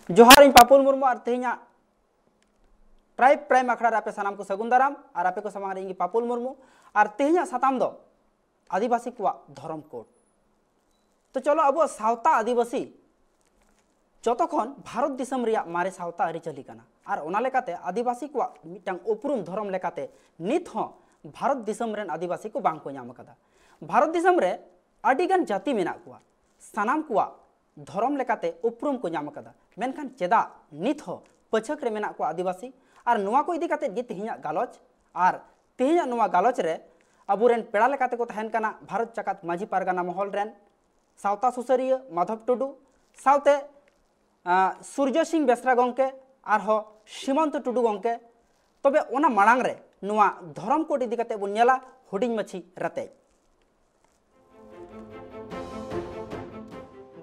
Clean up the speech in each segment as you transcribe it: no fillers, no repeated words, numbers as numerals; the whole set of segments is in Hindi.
जोहार इन पापुल मुर्मू और तेहना ट्राइब प्राइम अखड़ा आपे सानाम को सगुन दाराम और आपे को समांग इंगी पापुल मुर्मू और तेहना साताम दो आदिवासी को धर्म कोड। तो चलो अब सावता आदिवासी जतखन भारत दिसम रिया मारे सावता आरिचाली काना और ओना लेकाते आदिवासी को मिटांग उपरुम धर्म लेकाते नित हो भारत दिसम रेन आदिवासी को बांग को ᱧᱟᱢ कदा। भारत दिसम रे आडिगान जाति मेना कुआ सानाम कुआ धर्म लेकाते उपरुम को ᱧᱟᱢ कदा मेनखान चेदा नित हो पछक रे मेना कुआ आदिवासी और नुआ को इदी काते गे तेहिया गालोच और तेहिया नुआ गालोच रे अबुरेन पेड़ा लेकाते को तहन काना भारत जाकात माझी पारगाना महल रेन सावता सुसरिया माधव टुडू सावते सूर्य सिंह बेसरा गंके और हो सीमंत टुडू गंके तबे ओना मांग रे नुआ धर्म कोड इदी काते बुन नेला हुडिंग मछी रते।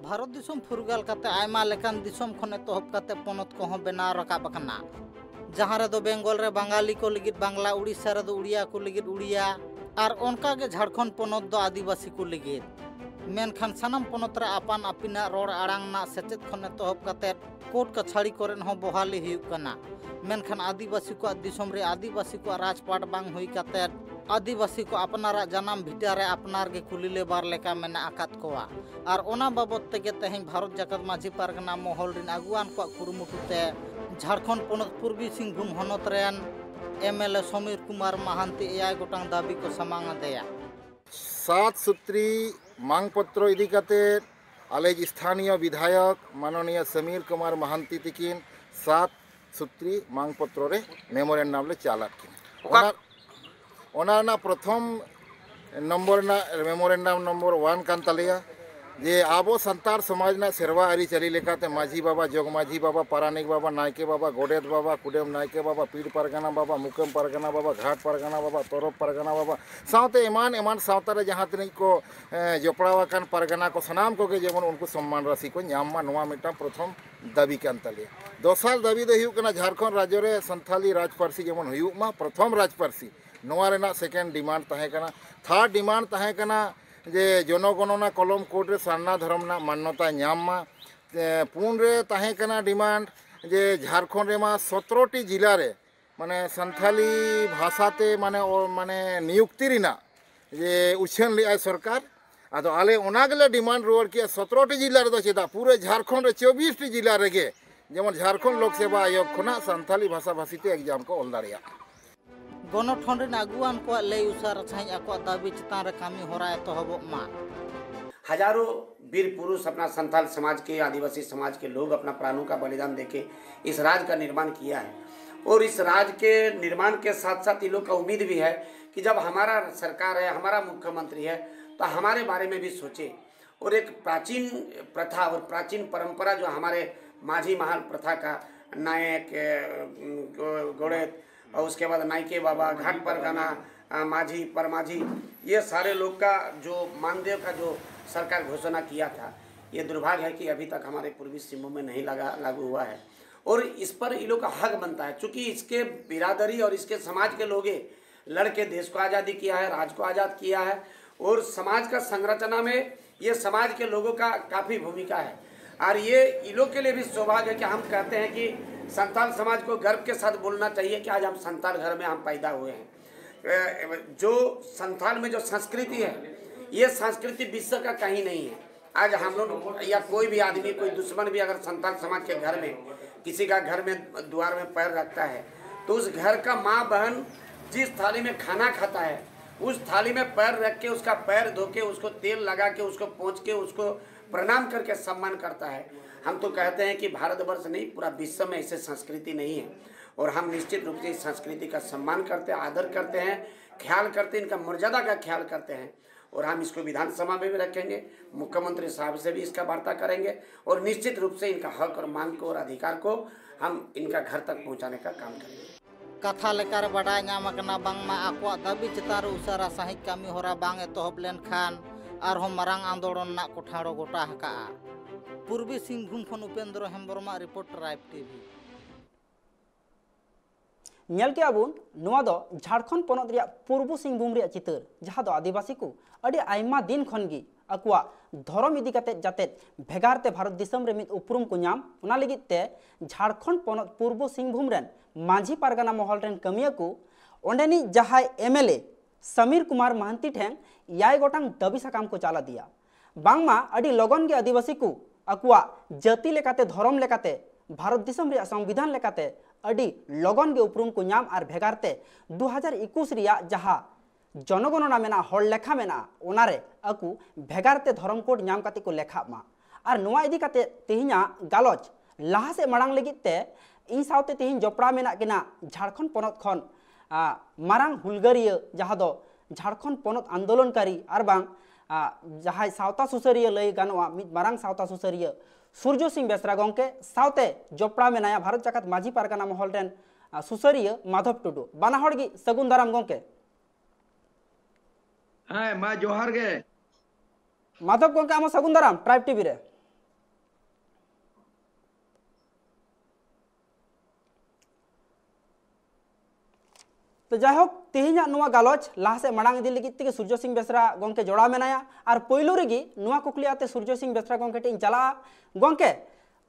भारत दिसम फुरगाल काते आयमा लेकान दिसम खने तोहब काते पोनत को बेना रकाब कना जहां रे दो बेंगल रे बंगाली को लगित बांग्ला उड़ीसा रे दो उड़िया को लगित उड़िया और उनका के झारखंड पोनत दो आदिवासी को लगित मेनखान सानाम पोनत रे आपान आपिना रोड आड़ांग ना सेचेत खने तोहब काते कोट कछाड़ी कोरेन हो बहाली हुई कना मेनखान आदिवासी को दिसम रे आदिवासी को राजपाट बांग हुई काते आदिवासी को अपनारा जनाम भिटा रे अपनार के कुलिले बार लेका मेना आकात कोआ और ओना बाबत तेगे तेहें भारत जाकत माझी पारगना महल रिन अगुआन को कुरुमुटुते झारखंड पोनत पूर्वी सिंहभूम हनत रेन एमएलए समीर कुमार महांती एआई गोटांग दाबी को समांग देया 7 सूत्री मांग पत्र इदी काते आले स्थानीय विधायक माननीय समीर कुमार महांती तिकिन 7 सूत्री मांग पत्र रे मेमोरेंडम ले चालाक किन ओना प्रथम नंबर ना मेमोरेंडम नंबर 1 कान तलिया जे आबो संतार समाज ना सेरवा आरी चली लेकाते माझी बाबा जोग माझी बाबा पारानिक बाबा नायके बाबा गोडेत बाबा कुडेम नायके बाबा पीड़ परगना बाबा मुकम परगना बाबा घाट परगना बाबा तोरफ परगना बाबा सावते एमान एमान सावता रे जहां तनी को जोपड़ावाकान परगना को सनाम को के जेमन उनको सम्मान राशि को ᱧᱟᱢ मा नोवा मिटा प्रथम दाबी कान तलिया दोसार दाबी दो हुयुक कना झारखंड राज्य रे संथाली राजपारसी जेमन हुयुक मा प्रथम राजपारसी नोवा रेना सेकेंड डिमांड तहे कना थर्ड डिमांड तहे कना जे जनगणना कलम कोड रे सारना धर्म ना मान्यता ᱧᱟᱢ मा पुन रे तहे कना डिमांड जे झारखंड रे मा 17 टी जिला रे माने संथाली भाषाते माने माने नियुक्ति रिना जे उछन ले सरकार आदो आले ओना गेले डिमांड रोड के 17 टी जिला रे दो चेदा पूरे झारखंड रे 24 टी जिला रे गे जेमन झारखंड लोक सेवा आयोग खना संथाली भाषा भाषीते एग्जाम को ओल दाड़िया गणठन रेन अगुआन को लय उसार छाई आको दाबी चितान रे कामी होरा एतहब मा हजारों वीर पुरुष अपना संथाल समाज के आदिवासी समाज के लोग अपना प्राणों का बलिदान देके इस राज्य का निर्माण किया है और इस राज्य के निर्माण के साथ साथ ये लोग का उम्मीद भी है कि जब हमारा सरकार है हमारा मुख्यमंत्री है तो हमारे बारे में भी सोचे और एक प्राचीन प्रथा और प्राचीन परंपरा जो हमारे माझी महल प्रथा का नायक गोड़ेत और उसके बाद नायके बाबा घाट परगना माझी परमाझी ये सारे लोग का जो मानदेव का जो सरकार घोषणा किया था ये दुर्भाग्य है कि अभी तक हमारे पूर्वी सिंहभूम में नहीं लागू हुआ है और इस पर इन लोग का हक बनता है क्योंकि इसके बिरादरी और इसके समाज के लोग लड़के देश को आज़ादी किया है राज्य को आज़ाद किया है और समाज का संरचना में ये समाज के लोगों का काफ़ी भूमिका है और ये इन लोग के लिए भी सौभाग्य है कि हम कहते हैं कि संताल समाज को गर्व के साथ बोलना चाहिए कि आज हम संताल घर में हम पैदा हुए हैं। जो संताल में जो संस्कृति है ये संस्कृति विश्व का कहीं नहीं है। आज हम लोग या कोई भी आदमी कोई दुश्मन भी अगर संताल समाज के घर में किसी का घर में द्वार में पैर रखता है तो उस घर का माँ बहन जिस थाली में खाना खाता है उस थाली में पैर रख के उसका पैर धो के उसको तेल लगा के उसको पोंछ के उसको प्रणाम करके सम्मान करता है। हम तो कहते हैं कि भारतवर्ष नहीं पूरा विश्व में ऐसे संस्कृति नहीं है और हम निश्चित रूप से इस संस्कृति का सम्मान करते हैं आदर करते हैं ख्याल करते हैं इनका मर्यादा का ख्याल करते हैं और हम इसको विधानसभा में भी रखेंगे मुख्यमंत्री साहब से भी इसका वार्ता करेंगे और निश्चित रूप से इनका हक और मांग को और अधिकार को हम इनका घर तक पहुँचाने का काम करेंगे। कथा लेकर बड़ा नामकना बांगमा आको दाबी चितार उसारा सही कामी होरा बांग एतहब लेन खान और हम मरांग आंदोलन ना कोठाड़ो गोटा हका पूर्वी सिंहभूम खन उपेंद्र हेम्ब्रमा रिपोर्ट राइब टीवी नेल के आबुन नुआ दो झारखंड पोनत रिया पूर्व सिंहभूम रिया चितर जहां दो आदिवासी को अड़ी आयमा दिन खन गी अकुआ धर्म इदी कते जाते भेगारते भारत दिसम रे मिद उपरुम को नाम उना लगित ते झारखंड पोनत पूर्व सिंहभूम रेन माझी पारगाना महल रेन कमिया को ओंडेनी जहाय एमएलए समीर कुमार महंती ठेंग याय गोटांग दबी सकाम को चाला दिया बांगमा अडी लगन गे आदिवासी को अकुआ जाति लेकाते धर्म लेकाते भारत दिसम रे संविधान लेकाते अडी लगन गे उपरुम को नाम आर भेगारते 2021 रिया जहा जनगणना मेना हर लेखा मेना ओनारे अकु भेगारते धर्म कोड नाम काते को लेखा मा आर नुआ इदी काते तेहिना गालोच लाहा से मड़ांग लगित ते इन सावते तेहिन जपड़ा मेना किना झारखंड पोनत खन मारांग हुलगरिया जहा दो झारखंड पोनत आंदोलनकारी आर बांग जहाय सावता सुसरिया लय गानोआ मिद मारांग सावता सुसरिया सूर्य सिंह बेसरा गंके सावते जपड़ा मेनाया भारत जाकात माझी पारगाना महल रेन सुसरिया माधव टुडू बाना हड़गी सगुन दाराम गंके हाँ मा जोहार गे माधव गंके आम सगुन दाराम ट्राइब टीवी रे तो जाहोक तेहिना नुआ गालोच लाहा से मड़ांग इदी लगित तेगे सूर्य सिंह बेसरा गंके जोड़ा मेनाया और पहिलो रेगी नुआ कुकली आते सूर्य सिंह बेसरा गंके टेन चला गंके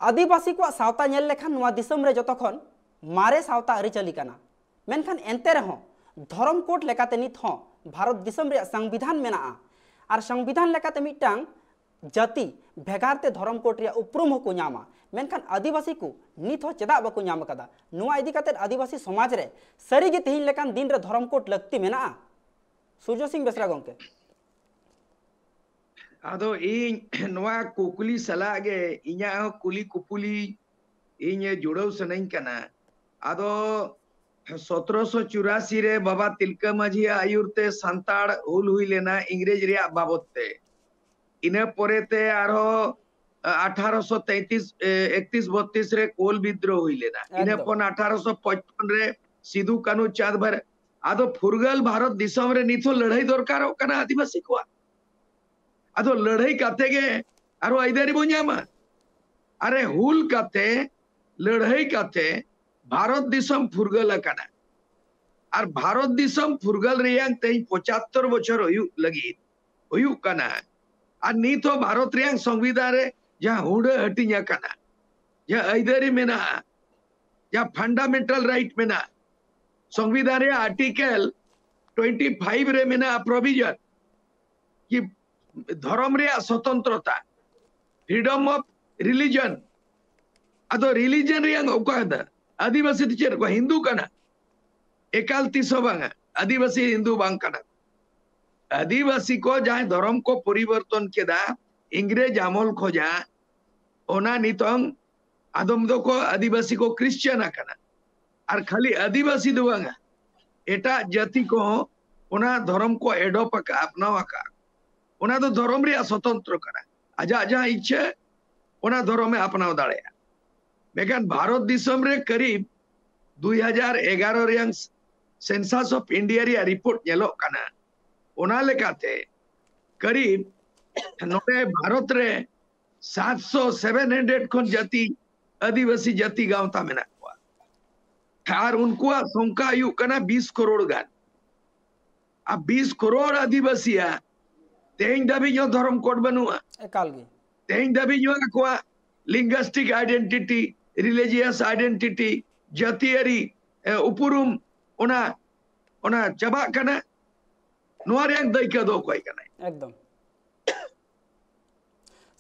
आदिवासी को सावता नेल लेखान नुआ दिसम रे जतखन मारे सावता अरिचली काना मेनखान एंते रहो धर्म कोड लेकाते नित हो भारत दिसम रे संविधान मेना और संविधान लेकाते मिटांग जाति भेगारते धर्म कोड रे उपरुम हो को नामा मेनखान आदिवासी को नित हो चेदा बाको नाम कदा नुआ इदी काते आदिवासी समाज रे सरी गे तेहिन लेकान दिन रे धर्म कोड लगती मेना सूर्य सिंह बेसरा गंके आदो इन नुआ कुकुली सलागे इन्या कुली कुपुली इन्ये जुड़ो सनइन कना आदो 1784 रे बाबा तिलका माझी आयुरते सांताड़ हुल हुई लेना इंग्रेज रिया बाबतते इने परेते आरो 1833 31-32 रे कोल विद्रोह हुई लेना इने पन 1855 रे सिधु कानू चाँद भर आदो फुरगल भारत दिसम रे निथो लड़ाई दरकार होकना आदिवासी को आदो लड़ाई काते गे आरो आइदारी बोन्यामा अरे हुल काते लड़ाई काते भारत दिसम फुरगल काना और भारत दिसम फुरगल रियांग तेई 75 बछर हुयु लगी हुयु काना और नितो भारत रियांग संविधान रे जहां हुडे हटिया काना जहां आइदारी मेना जहां फंडामेंटल राइट मेना संविधान रे आर्टिकल 25 रे मेना प्रोविजन कि धर्म रे स्वतंत्रता फ्रीडम ऑफ रिलीजन अदो रिलीजन रियांग ओकादा आदिवासी टीचर को हिंदू कना एकाल तीसो बांगा आदिवासी हिंदू बांग कना आदिवासी को जहां धर्म को परिवर्तन केदा इंग्रेज आमल खोजा ओना नितंग आदम दो को आदिवासी को क्रिश्चियन कना और खाली आदिवासी दो बांगा एटा जाति को ओना धर्म को एडोप का अपनावा का ओना तो धर्म रे स्वतंत्र कना आजा आजा इच्छा ओना धर्म में अपनाव दाड़ेया मेकान भारत दिसम रे करीब 2011 रियांग सेंसस ऑफ इंडिया रे रिपोर्ट नेलो कना ओना लेकाते करीब नोटे भारत रे 700-700 खन जाति आदिवासी जाति गांवता मेना को और उनको संख्या यु कना 20 करोड़ गान अब 20 करोड़ आदिवासी तेज दाबी जो धर्म कोड बनुआ एकालगी तेज दाबी जो को लिंग्विस्टिक आइडेंटिटी रिलीजियस आइडेंटिटी जातियारी उपरुम ओना ओना चबा कना नुआ रियांग दैका दो कोई कना एकदम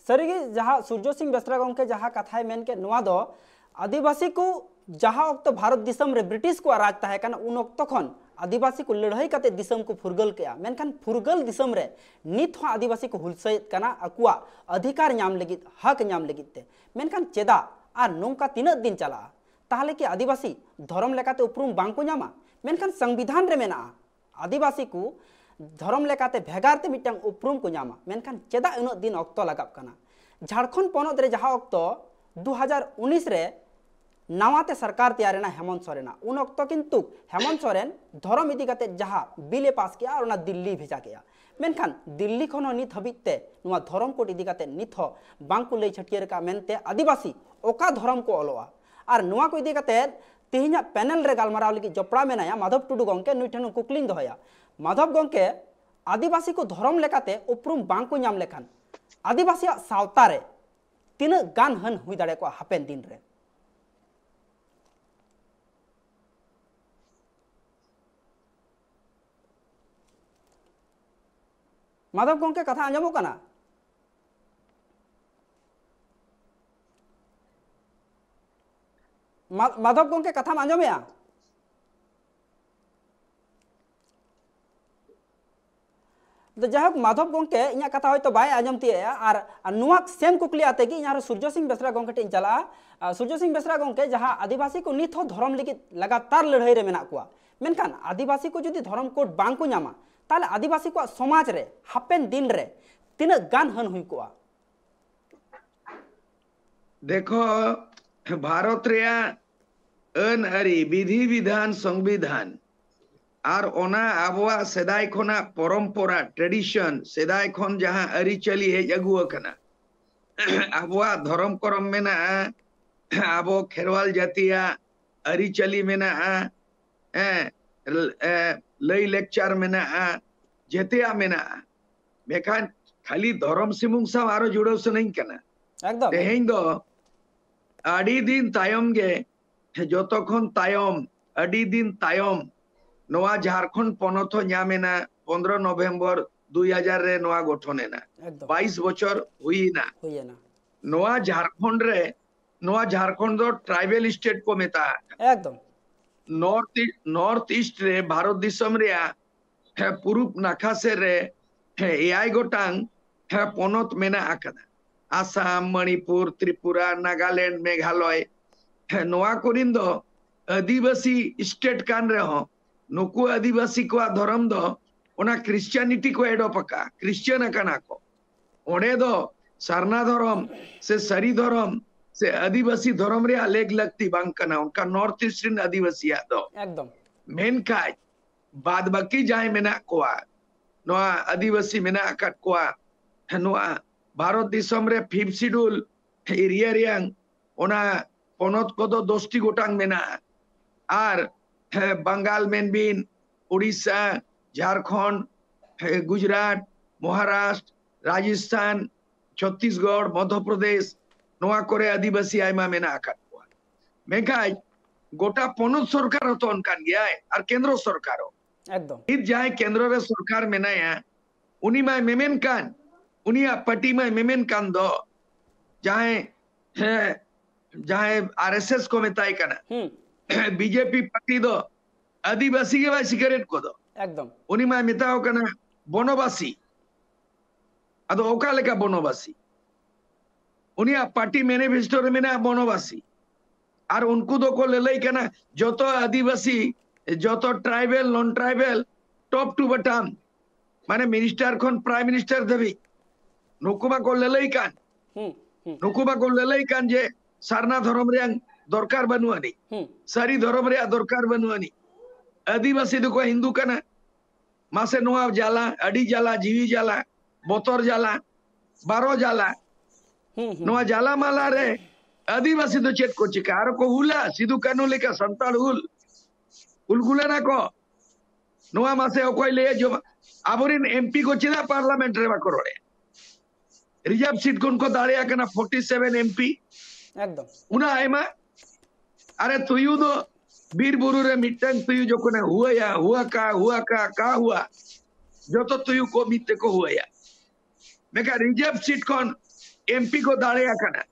सरीगी जहाँ सूर्य सिंह बेसरा गंके जहाँ कथा मेन के नुआ दो आदिवासी को जहाँ वक्त भारत दिसम रे ब्रिटिश को राज ताहे कना उन वक्त खन आदिवासी को लड़ाई काते दिसम को फुरगल केया मेनखान फुरगल दिसम रे नित हो आदिवासी को हुलसैत कना अकुआ अधिकार नाम लगित हक नाम लगित ते मेनखान चेदा आर नोंका तीना दिन चला ताहले कि आदिवासी धर्म लेकाते उपरुम बांको नामा मेनखान संविधान रे मेना आदिवासी को धर्म लेकाते भेगारते मिटंग उपरुम को नामा मेनखान चेदा उन दिन अक्तो लगाब कना झारखंड पोनत रे जहाँ अक्तो 2019 रे नावाते सरकार तैयारेना हेमंत सोरेन उन अक्तो किंतु हेमंत सोरेन धर्म इदी काते जहाँ बिले पास किया और दिल्ली भेजा गया मेनखान दिल्ली खनो नित हबिते नुआ धर्म कोड इदी काते नित हो बांको लई छटियर का मेनते आदिवासी ओका धर्म को ओलोआ और नुआ को इदी काते तेहिना पैनल रे गालमाराव लगी जपड़ा मेनाया माधव टुडू गंके नुई ठेनु कुकलिंग दोहया माधव गंके आदिवासी को धर्म लेकाते उपरुम बांग को नाम लेखान आदिवासी सावता रे तीना गान हन हुई दाड़े को हापेन दिन रे माधव गोंके कथा आंजमो कना माधव गोंके कथा आंजमेया तो जहाक माधव गोंके इना कथा होय तो बाय आंजम तिया और नुआ सेम कुकली आते कि इना सूर्य सिंह बेसरा गोंके टिन चला सूर्य सिंह बेसरा गोंके जहां आदिवासी को निथ धर्म लगी लगातार लड़ाई रे मेना कुआ मेनखान आदिवासी को जुदी धर्म कोड बांग को नामा ताले आदिवासी को समाज रे हापेन दिन रे तीना गान हन हुई कुआ देखो भारत रे अन अरी विधि विधान संविधान और ओना आबवा सेदाय खोना परंपरा ट्रेडिशन सेदाय खोन जहां अरी चली हेज अगु अकना आबवा धर्म करम मेना आबो खेरवाल जातिया अरी चली मेना लई लेक्चर मेना जेतिया मेना बेखान खाली धर्म सिमुंग सा आरो जुड़ो से नहीं कना एकदम तेहें दो आड़ी दिन तायम गे जोतोखन तायम आड़ी दिन तायम नोआ झारखंड पनथ नामेना 15 नवेम्बर 2000 रे नोआ गठनेना 22 बछर हुईना नोआ झारखंड दो ट्राइबल स्टेट को मेता एकदम नॉर्थ ईस्ट रे भारत दिसम रे पूर्व नाखा से रे एआई गोटांग पनत मेना आकदा आसाम मणिपुर त्रिपुरा नागालैंड मेघालय नोआ कोरिन दो आदिवासी स्टेट कान रे हो नुकु आदिवासी को धर्म दो ओना क्रिश्चियनिटी को एडो पका क्रिश्चियन कना को ओडे दो सरना धर्म से सरी धर्म से आदिवासी धर्म रे लेग लगती बांग कना उनका नॉर्थ ईस्टर्न आदिवासी दो एकदम मेन काय बाद बाकी जाय मेना कोआ नोआ आदिवासी मेना कट कोआ नोआ भारत दिसम रे 5th शेड्यूल एरिया रियांग ओना पनत को दो 10टी गोटांग मेना आर बंगाल मेनबिन उड़ीसा झारखंड गुजरात महाराष्ट्र राजस्थान छत्तीसगढ़ मध्य प्रदेश नोआ करे आदिवासी आयमा मेना आकात को मेखाय गोटा पनत सरकार तो अनकान गया और केंद्र सरकार एकदम इत जाय केंद्र रे सरकार मेनाया उनी माय मेमेन कान उनिया पार्टी माय मेमेन कान दो जाहे आरएसएस को मेताय कना बीजेपी पार्टी दो आदिवासी के भाई सिगरेट को दो एकदम उनी माय मेताओ कना बनवासी अदो ओका लेका बनवासी उनिया पार्टी मैनिफेस्टो रे मेना बनवासी और उनको दो को लेलई कना जतो आदिवासी जतो tribal non tribal top to bottom माने मिनिस्टर खन प्राइम मिनिस्टर देवी नुकुमा को लेलई कान नुकुमा को लेलई कान जे सरना धर्म रे दरकार बनुआनी सारी धर्म रे दरकार बनुआनी आदिवासी दो को हिंदू कना मासे नोआ जाला अडी जाला जीवी जाला बोतर जाला बारो जाला नोआ जाला माला रे आदिवासी दो चेक को चिकार को हुला सिदु कानू लेका संताल हुलगुला ना को नोआ मासे ओकोय ले जो आबोरिन एमपी को चिदा पार्लियामेंट रे बाकरोड़े रिजर्व सीट को उनको दाड़िया कना 47 एमपी एकदम उना आयमा अरे तुयु दो बीर बुरु रे मिटन तुयु जो कोने हुआ का हुआ जो तो तुयु को मिते को हुआ या मेका रिजर्व सीट कौन एमपी को दाड़िया कना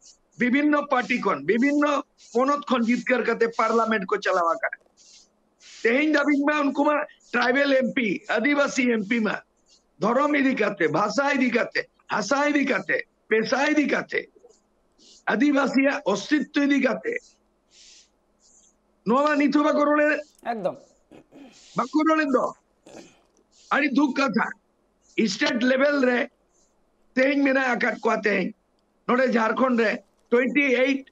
विभिन्न पार्टी कौन विभिन्न पनत खन जीत कर कते पार्लियामेंट को चलावा कना तेहिं दाबिंग में उनको मा ट्राइबल एमपी आदिवासी एमपी में धर्म इदी करते भाषा इदी करते हसा इदी करते पेशा इदी करते आदिवासी अस्तित्व इदी करते नोवा निथो बाकरोले एकदम बाकरोले दो अरे दुख कथा स्टेट लेवल रे तेहिं मेना आकाट को तेहिं नोडे झारखंड रे 28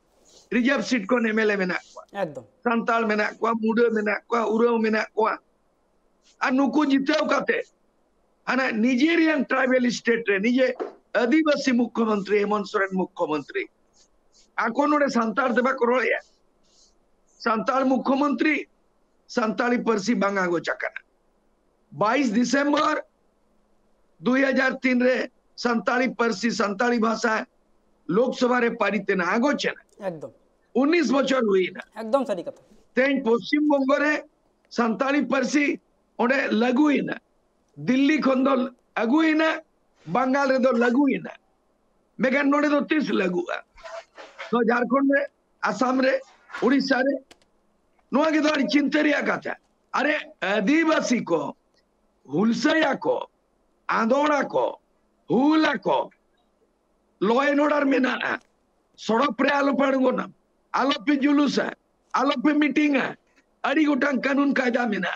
रिजर्व सीट को एमएलए मेना एकदम संताल मेना को मुडे मेना को उराव मेना को आ नुकु जितेव काते आना निजेरियन ट्राइबल स्टेट रे निजे आदिवासी मुख्यमंत्री हेमंत सोरेन मुख्यमंत्री आको नोडे संताल देबा करोया संताल मुख्यमंत्री संताली परसी बांगा गो चकना 22 दिसंबर 2003 रे संताली परसी संताली भाषा लोकसभा रे पारित ना आगो चेना एकदम 19 बछर हुई ना एकदम सारी कथा तेज पश्चिम बंग रे संताली परसी ओडे लागू ही ना दिल्ली खन दो लागू ही ना बंगाल रे दो लागू ही ना मेगान नोडे दो 30 लागू तो झारखंड रे आसाम रे उड़ीसा रे नोआ के दो चिंतरिया कथा अरे आदिवासी को हुलसया को आंदोड़ा को हुला को लॉ एंड ऑर्डर में ना सड़क पे आलो पड़गोना आलो पे जुलूस है आलो पे मीटिंग है अड़ी गोटांग कानून कायदा में ना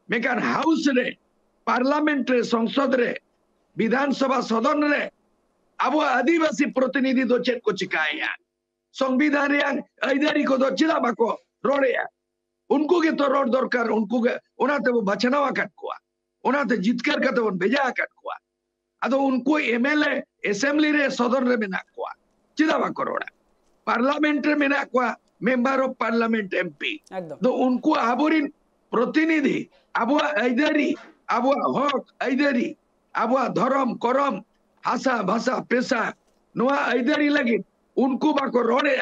मेकान हाउस रे पार्लियामेंट रे संसद रे विधानसभा सदन रे अब आदिवासी प्रतिनिधि दो चेक को चिकाया संविधान रे आइदारी को दो चिदा बाको रोड़े उनको के तो रोड दरकार उनको के उनाते वो बचनावा काट कोआ उनाते जितकर का तो भेजा काट कोआ अदो उनको एमएलए असेंबली रे सदन रे मेना कोआ चिदा बाको रोड़ा पार्लियामेंट रे मेना कोआ मेंबर ऑफ पार्लियामेंट एमपी तो उनको आबोरिन प्रतिनिधि आबो आइदारी आबो हक आइदारी आबो धर्म करम हासा भाषा पेशा नोआ आइदारी लगी उनको बाको रोड़े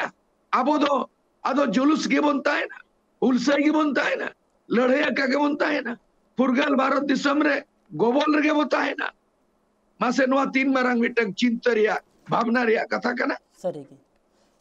आबो दो अदो जुलूस के बनता है ना उल्साई के बनता है ना लड़ाई का के बनता है ना फुरगल भारत दिसम रे गोबल रे बनता है ना मासे नोआ तीन मारंग मिटंग चिंतरिया भावना रिया कथा कना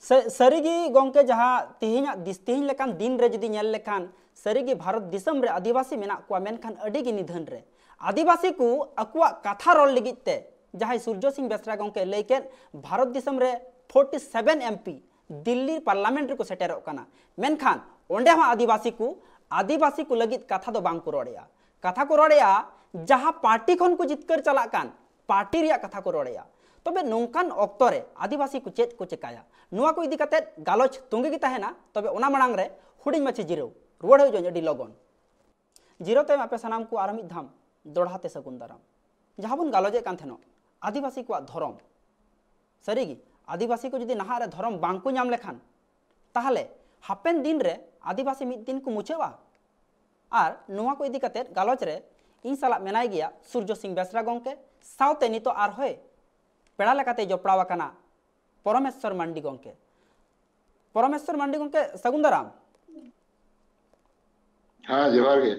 सरीगी गोंके जहाँ तिहिना तिहिन लेकान दिन रे जदी नेल लेखान सरीगी भारत दिसम रे आदिवासी मेना को मेनखान अडी गी निधन रे आदिवासी को अकुआ कथा रोल लगिते जहाँ सूर्य सिंह बेसरा गोंके लेके भारत दिसम रे 47 एमपी दिल्ली पार्लियामेंट रे को सेटेरो कना मेनखान ओंडे हाँ आदिवासी को लगित कथा दो बांग को रोड़ेया कथा को रोड़ेया जहाँ पार्टी खन को जितकर चला कान पार्टी रिया कथा को रोड़ेया तबे नोंकान ऑक्टो रे आदिवासी को चेत को चिकाया नुआ को इदी कते गालोच तुंगे की तहेना तबे ओना मांग रे हुडिंग माछी जिरो रुवाड़ हो जो अडी लगन जिरो ते आपे सनाम को आरमित धाम दोड़हाते सगुन दाराम जहाँ बन गालोजे कान थेनो आदिवासी को धर्म सरीगी आदिवासी को जदी नहा रे धर्म बांग को नाम लेखान ताहले हापेन दिन रे आदिवासी मिद दिन को मुछेवा आर नुआ को इदी कते गालोच रे इन साला मेनाय गया सूर्य सिंह बेसरा गोंके सावते नितो आर होय पेड़ा लेकाते जपड़ावा कना परमेश्वर मांडी गोंके सगुन दाराम हाँ जोहार गे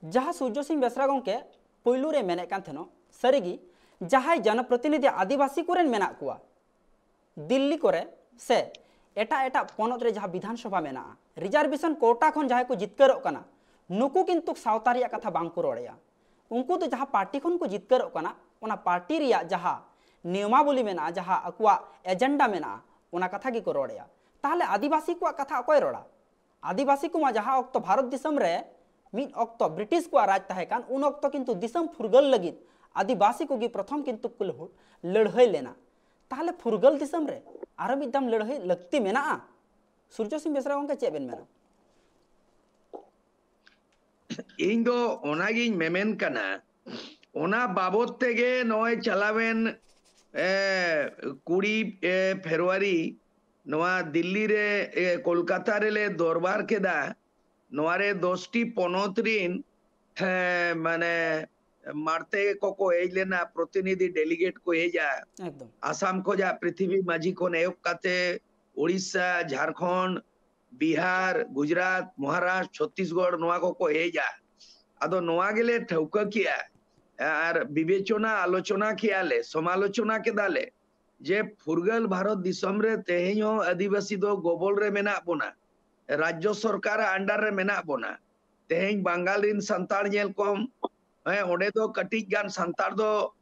जहाँ सूर्य सिंह बेसरा गोंके पुइलू रे मेने कान थेनो सरीगी जहाँ जनप्रतिनिधि आदिवासी कोरेन मेना कुआ दिल्ली कोरे से एटा एटा पोनत रे जहाँ विधानसभा मेना रिजर्वेशन कोटा खन जहाँ को जितकरोग कना नुकु किंतु सावता रिया कथा बांग को रोड़ेया उनको तो जहाँ पार्टी खन को जितकरोग कना ओना पार्टी रिया जहाँ नियमावली मेना जहाँ अकुआ एजेंडा मेना ओना कथा की को रोड़ेया ताहले आदिवासी को कथा अकोय रोड़ा आदिवासी को जहाँ अक्तो भारत दिसम रे मिद अक्तो ब्रिटिश को राज तहेकान उन अक्तो किंतु दिसम फुरगल लगित आदिवासी को गी प्रथम किंतु को लड़ाई लेना ताहले फुरगल दिसम रे आरो मिदम लड़ाई लगती मेना सूर्य सिंह बेसरा गोंके चेबेन मेना इन दो ओनागिन मेमेन कना ओना बाबत तेगे नोय चलावेन 20 फरवरी नोआ दिल्ली रे कोलकाता रे ले दरबार केदा नोआरे 10टी पनोतरिन माने मारते को एजलेना प्रतिनिधि डेलीगेट को एजा एकदम आसाम को जा पृथ्वी माझी को नेक काते ओडिशा झारखंड बिहार गुजरात महाराष्ट्र छत्तीसगढ़ नोआ को एजा आदो नोआ गेले ठौका किया आर विवेचना आलोचना कियाले समालोचना के दाले जे फुरगल भारत दिसम रे तेहेño आदिवासी दो गोबल रे मेना बोना राज्य सरकार अंडर रे मेना बोना तेहेñ बंगाल रिन संताल जेल कम ओडे दो कटिक गान संताल दो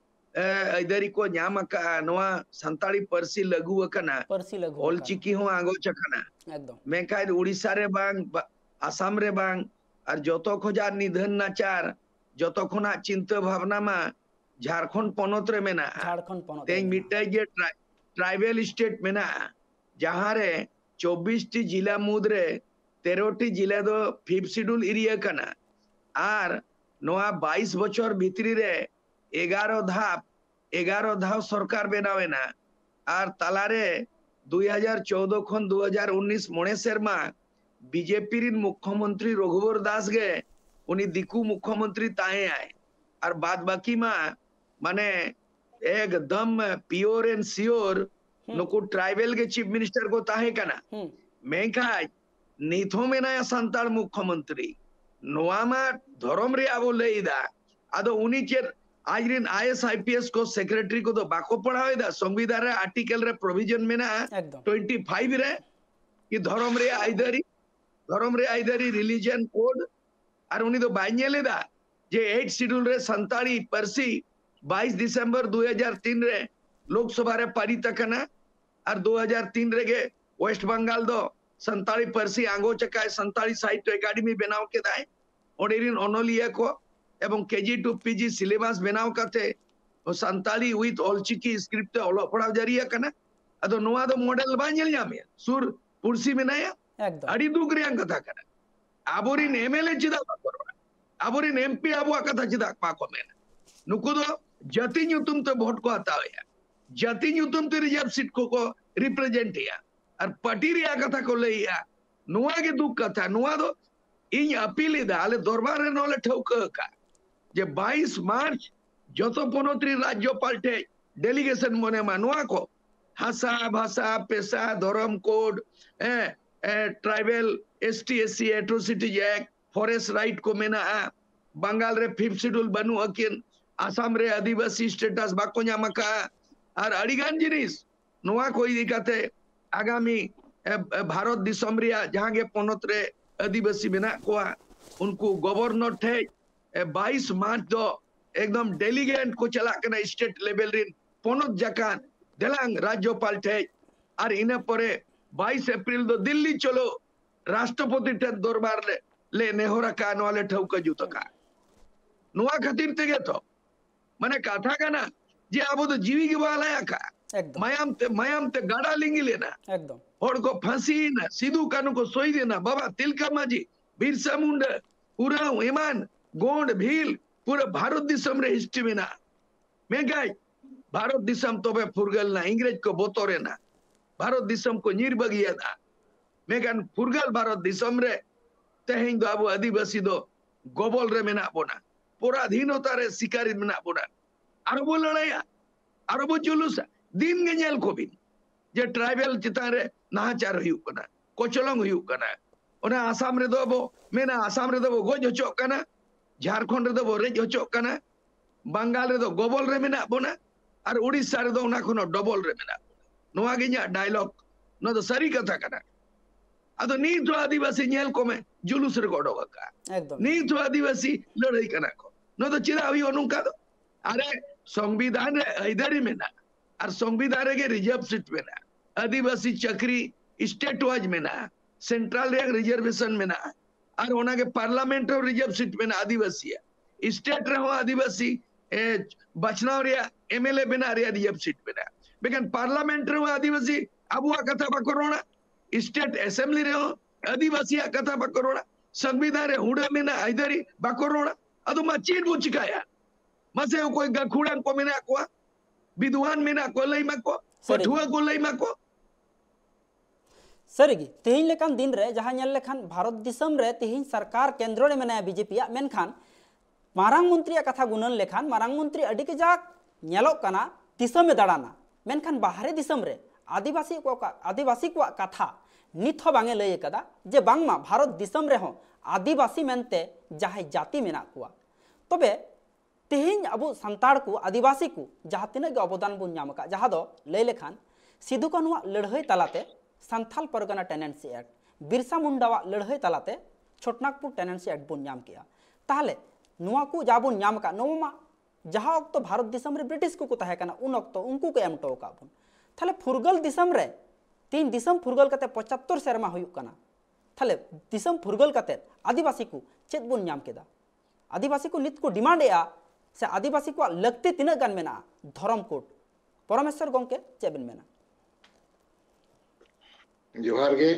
इधरी को न्याम का नोआ संताली परसी लगू अकना ऑल चिकी हो आगो चकना एकदम मैं काय उड़ीसा रे बांग आसाम रे बांग और जतो खोजा निधन नाचार जतो खना चिंता भावना मा झारखंड पोनत रे मेना झारखंड पोनत तेज मिटाई जे ट्राइबल स्टेट मेना जहां रे 24 टी जिला मुद रे 13 टी जिला दो 5th शेड्यूल एरिया कना आर नोआ 22 बछर भितरी रे 11 धाव सरकार बनावेना आर तालारे 2014 खन 2019 मोने शर्मा बीजेपी रिन मुख्यमंत्री रघुवर दास गे उनी दिकू मुख्यमंत्री ताए आए और बाद बाकी मा माने एकदम प्योर एंड श्योर नुकु ट्राइबल के चीफ मिनिस्टर को ताहे कना मैं कहा निथो में ना संताल मुख्यमंत्री नोआमा धर्म रे आबो लेइदा आदो उनी चेर आजरिन आईएएस आईपीएस को सेक्रेटरी को तो बाको पढ़ावेदा संविधान रे आर्टिकल रे प्रोविजन में ना 25 रे कि धर्म रे आइदरी रिलीजन कोड और उनी तो बाइनेलेदा जे 8 शेड्यूल रे संताली परसी 22 दिसंबर 2003 रे लोकसभा रे पारित कना और 2003 रे के वेस्ट बंगाल दो संताली परसी आंगो चकाय संताली साहित्य एकेडमी बनाव के दाय ओडेरिन ओनोलिया को एवं केजी टू पीजी सिलेबस बनाव काते संताली विथ ऑलचिकी स्क्रिप्ट ऑल पढ़ाव जारी कना अदो नोआ दो मॉडल बाñel ᱧᱟᱢᱮ सुर पुरसी मेनाया अड़ी दुख रियांग कथा कना आबोरिन एमएलए चिदा बाकरो आबोरिन एमपी आबो कथा चिदा पाको मेना नुकु दो जाति ᱧᱩᱛᱩᱢ ते वोट को हताया जाति ᱧᱩᱛᱩᱢ ते रिजर्व सीट को रिप्रेजेंट या और पार्टी रिया कथा को लैया नुआ के दुख कथा नुआ दो इन अपील दा आले दरबार रे नले ठौका का जे 22 मार्च जतो पनोत्री राज्यपाल ठे डेलीगेशन मने मानुआ को हासा भाषा पेशा धर्म code tribal ST SC atrocities act forest right को मेना बंगाल रे 5th शेड्यूल बनु अकिन आसाम रे आदिवासी स्टेटस बाको ᱧᱟᱢᱟᱠᱟ और अड़ीगान जिनिस नुआ को इदी काते आगामी भारत दिसम रिया जहां के पनोत रे आदिवासी मेना को उनको गवर्नर ठे 22 मार्च दो एकदम डेलीगेट को चला कना स्टेट लेवल रिन पनोत जकान देलांग राज्यपाल ठे और इने परे 22 अप्रैल दो दिल्ली चलो राष्ट्रपति ठे दरबार ले नेहोरा का नवाले ठौका जुतका नुआ खातिर तेगे तो माने कथा कना जे आबो तो जीवी के वाला का मायाम ते गाड़ा लिंगी लेना एकदम और को फांसी ना सिद्धू कानू को सोई देना बाबा तिलका माजी बिरसा मुंडा पूरा ईमान गोंड भील पूरा भारत दिसम रे हिस्ट्री में ना मैं गाय भारत दिसम तो बे फुरगल ना इंग्रेज को बोतोरे ना भारत दिसम को निर्बगिया ना मैं गान फुरगल भारत दिसम रे तेहिं दो आबो आदिवासी दो गोबल रे मेना बोना पूरा अधीनता रे शिकारी मेना बोना अरबो लड़ाया अरबो जुलूस दिन के नेल को भी जे ट्राइबल चितान रे नाहाचार हुयु कना कोचलंग हुयु कना ओना आसाम रे दो बो मेना आसाम रे दो बो गोज होचो कना झारखंड रे दो बो रेज होचो कना बंगाल रे दो गोबल रे मेना बोना और उड़ीसा रे दो उना खनो डबल रे मेना नोआ गिया डायलॉग न तो सरी कथा कना अदो नी तो आदिवासी नेल को में जुलूस रे कोडो का एकदम नी तो आदिवासी लड़ाई कना को न तो चिरा हुई ओनुका दो अरे संविधान रे इधर में ना और संविधान के रिजर्व सीट में ना आदिवासी चक्री स्टेट वाइज में ना सेंट्रल रे रिजर्वेशन में ना और ओना के पार्लियामेंट और रिजर्व सीट में ना आदिवासी है स्टेट रे हो आदिवासी बचनाव रे एमएलए बना रे रिजर्व सीट में ना लेकिन पार्लियामेंट रे आदिवासी अबुआ कथा बकरोना स्टेट असेंबली रे हो आदिवासी कथा बकरोना संविधान रे हुड़ा में ना इधर बकरोना अदो मा चीन बुचिकाया मसे कोई गखुड़ा को मेना को विद्वान मेना को लई मको पठुआ को लई मको सरीगी तेहिन लेकान दिन रे जहां नेल लेखान भारत दिसम रे तेहिन सरकार केंद्र रे मेना बीजेपी या मेनखान मारांग मंत्री कथा गुणन लेखान मारांग मंत्री अडी के जाक नेलोक कना दिसम में दाड़ाना मेनखान बाहरे दिसम रे आदिवासी को कथा नित हो बांगे लई कदा जे बांगमा भारत दिसम रे हो आदिवासी मेनते जहां जाति मेना कुआ तबे तेहिन अबो संताड़ को आदिवासी को जहां तिना के अवदान बुन नाम का जहां दो लई लेखान सिद्धू कान्हुआ लड़ाई तलाते संथाल परगना टेनेंसी एक्ट बिरसा मुंडावा लड़ाई तलाते छोटनागपुर टेनेंसी एक्ट बुन नाम किया ताहले नुआ को जाबुन नाम का नोमा जहां अक्तो भारत दिसम रे ब्रिटिश को ताहे कना उन अक्तो उनको के एम टोका बुन थाले फुरगल दिसम रे तीन दिसम फुरगल कते 75 सेरमा हुयु कना थाले दिसम फुरगल कते आदिवासी को चेत बुन नाम केदा आदिवासी को नित को डिमांड या से आदिवासी को लगते तीन गान मेना धर्म कोड परमेश्वर गोंके चेबन मेना जोहार गे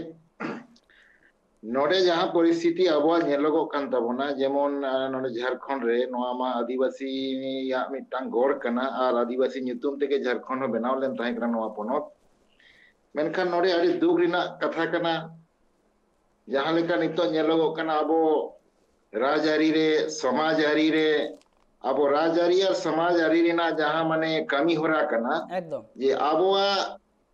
नोडे जहां परिस्थिति अबवा नेलोगो कान तबोना जेमन नोडे झारखंड रे नोआ मा आदिवासी या मिटांग गोड़ कना और आदिवासी ᱧᱩᱛᱩᱢ तेके झारखंड हो बनाव लेन ताहे कना नोआ पोनोत मेनखान नोडे आडी दुग रिना कथा कना जहां लेका नितो नेलोगो कना अबो राजआरी रे समाजआरी रे अब राजआरी और समाजआरी रेना जहां माने कमी होरा कना एकदम जे आबोआ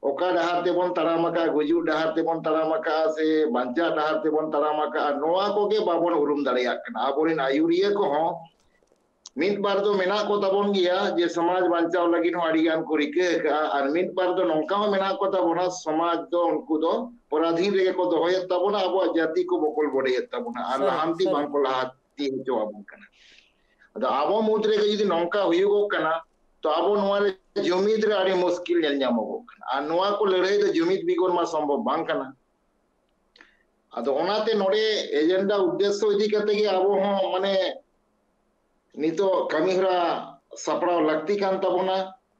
ओका डहार तेबन तरामका गुजु डहार तेबन तरामका से बांचा डहार तेबन तरामका नोआ कोगे बाबन उरुम दाड़िया कना आबोरिन आयुरिया को हो मिट बार दो मेना को तबन गया जे समाज बांचाव लगिन हो अडिगान को रिके का और मिट बार दो नौका हो मेना को तबना समाज दो उनको दो पराधीन रेगे को दोहय तबना आबो जाति को बकल बड़े तबना और लहांती बांको लहाती जो आबो कना अदा आबो मुद्रे के यदि नौका हुयुगो कना तो आबो नोआरे जुमिद रे आड़ी मुश्किल नेल ᱧᱟᱢᱚᱜᱚᱜ कना आ नोआ को लड़ाई दो जुमिद बिगोर मा संभव बांग कना अदो ओनाते नोडे एजेंडा उद्देश्य इदी कते गे आबो हो माने नितो कमीहरा सपड़ाव लगती कान तबोना